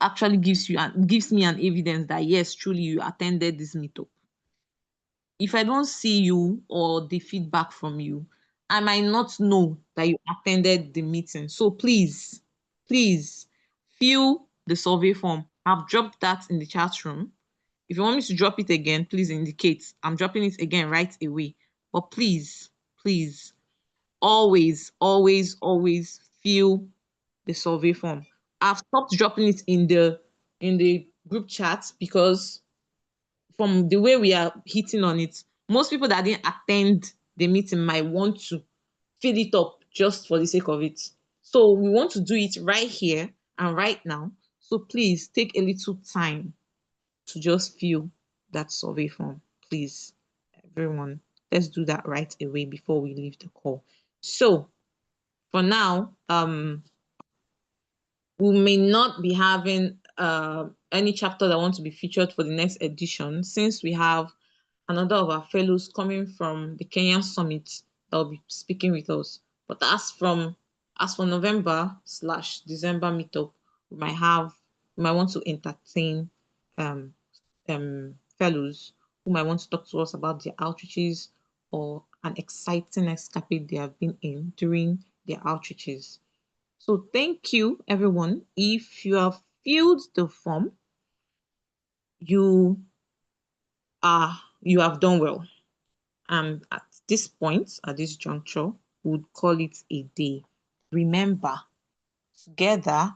actually gives me an evidence that yes, truly you attended this meetup. If I don't see you or the feedback from you, I might not know that you attended the meeting. So please fill the survey form. I've dropped that in the chat room. If you want me to drop it again, please indicate. I'm dropping it again right away. But please always fill the survey form. I've stopped dropping it in the group chat because from the way we are hitting on it, most people that didn't attend the meeting might want to fill it up just for the sake of it. So we want to do it right here and right now. So please take a little time to just fill that survey form. Please, everyone, let's do that right away before we leave the call. So for now, we may not be having any chapter that want to be featured for the next edition, since we have another of our fellows coming from the Kenyan Summit that will be speaking with us. But as for November/December meetup, we might want to entertain fellows who might want to talk to us about their outreaches or an exciting escapade they have been in during their outreaches. So thank you, everyone. If you have filled the form, you have done well. And at this point, at this juncture, we would call it a day. Remember, together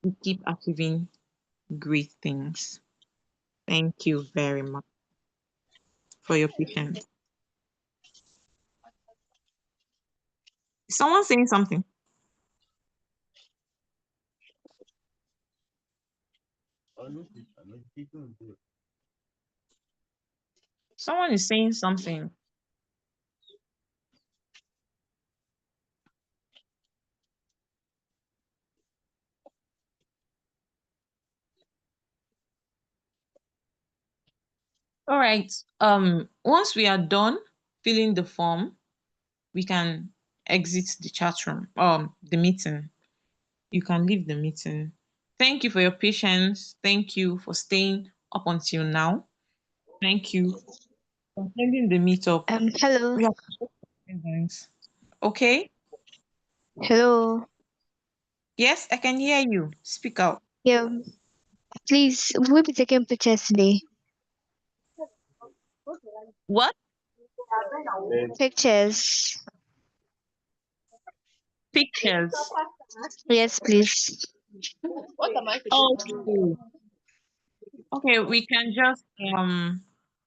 we keep achieving great things. Thank you very much for your patience. Is someone saying something? Someone is saying something. All right. Once we are done filling the form, we can exit the chat room, the meeting. You can leave the meeting. Thank you for your patience. Thank you for staying up until now. Thank you for attending the meetup. Hello. We are okay. Hello. Yes, I can hear you. Speak out. Yeah. Please, we'll be taking pictures today. What? Pictures. Pictures. Yes, please. Okay. Okay, we can just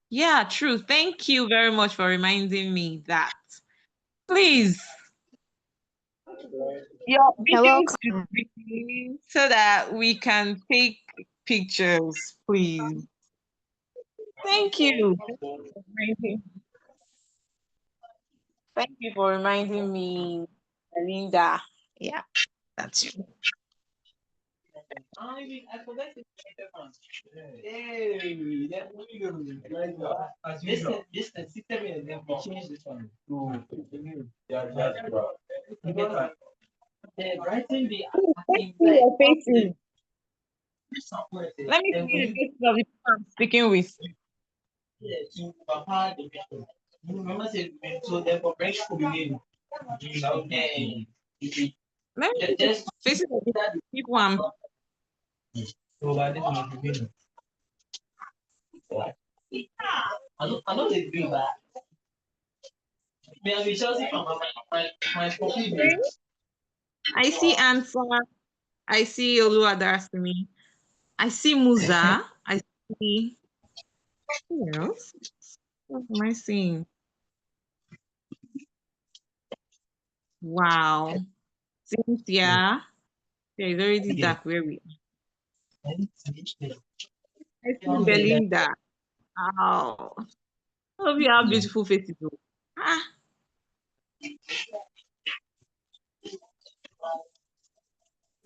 yeah, true. Thank you very much for reminding me that. Please, your You're videos should welcome. be so that we can take pictures, please. Thank you. Thank you for reminding me, Linda. Yeah, that's you. Let's see your faces. Let me see the faces of the people I'm speaking with. Let me see the faces of the people I'm. I see Answer. I see Oluwadarasimi. I see Musa. I see. Who else? What am I seeing? Wow. Cynthia. Yeah, it's already dark where we are. I see Belinda. Wow. All of you have beautiful faces. Ah,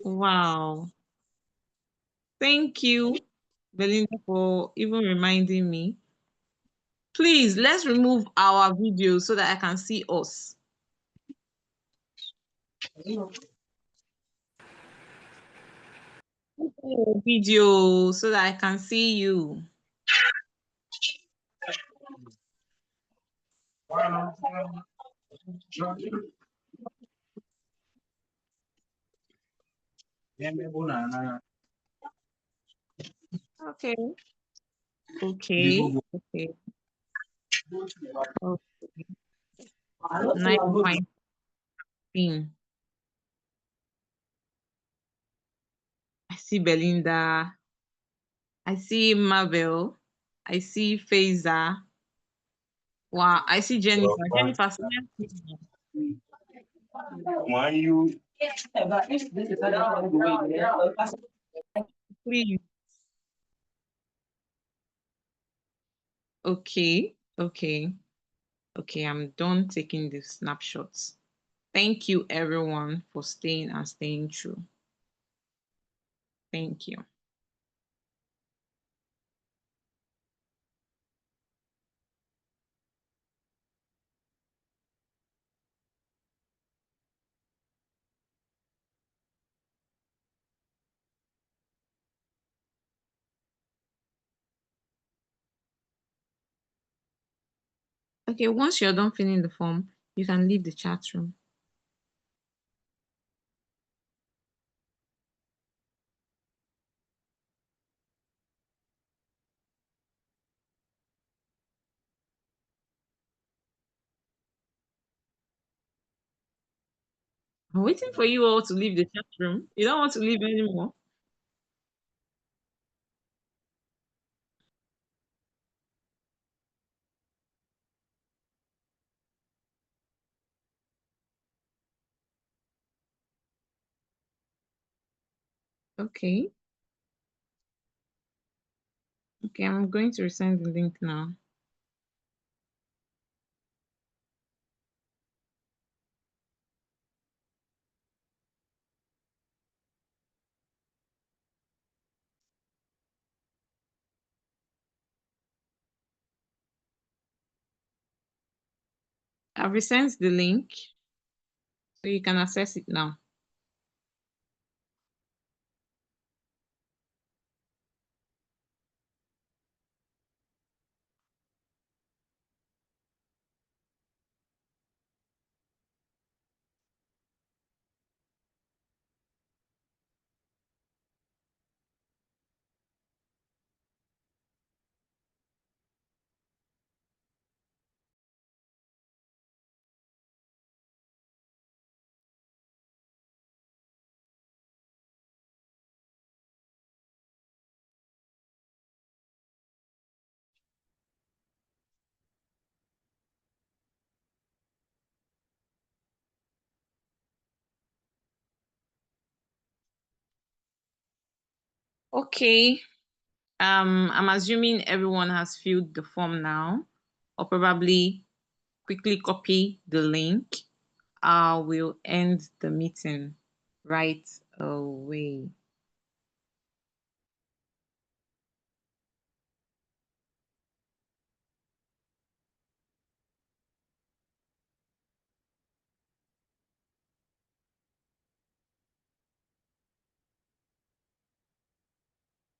wow. Thank you, Belinda, for even reminding me. Please, let's remove our video so that I can see us. Video so that I can see you. Okay. Okay. Okay. Okay. Nice fine thing. I see Belinda. I see Marvel. I see Faiza. Wow, I see Jennifer. Jennifer, please. Okay, okay, okay. I'm done taking the snapshots. Thank you, everyone, for staying and staying true. Thank you. Okay, once you're done filling the form, you can leave the chat room. I'm waiting for you all to leave the chat room. You don't want to leave anymore? Okay. Okay, I'm going to resend the link now. I've resent the link. So you can access it now. Okay. I'm assuming everyone has filled the form now, or probably quickly copy the link. I will end the meeting right away.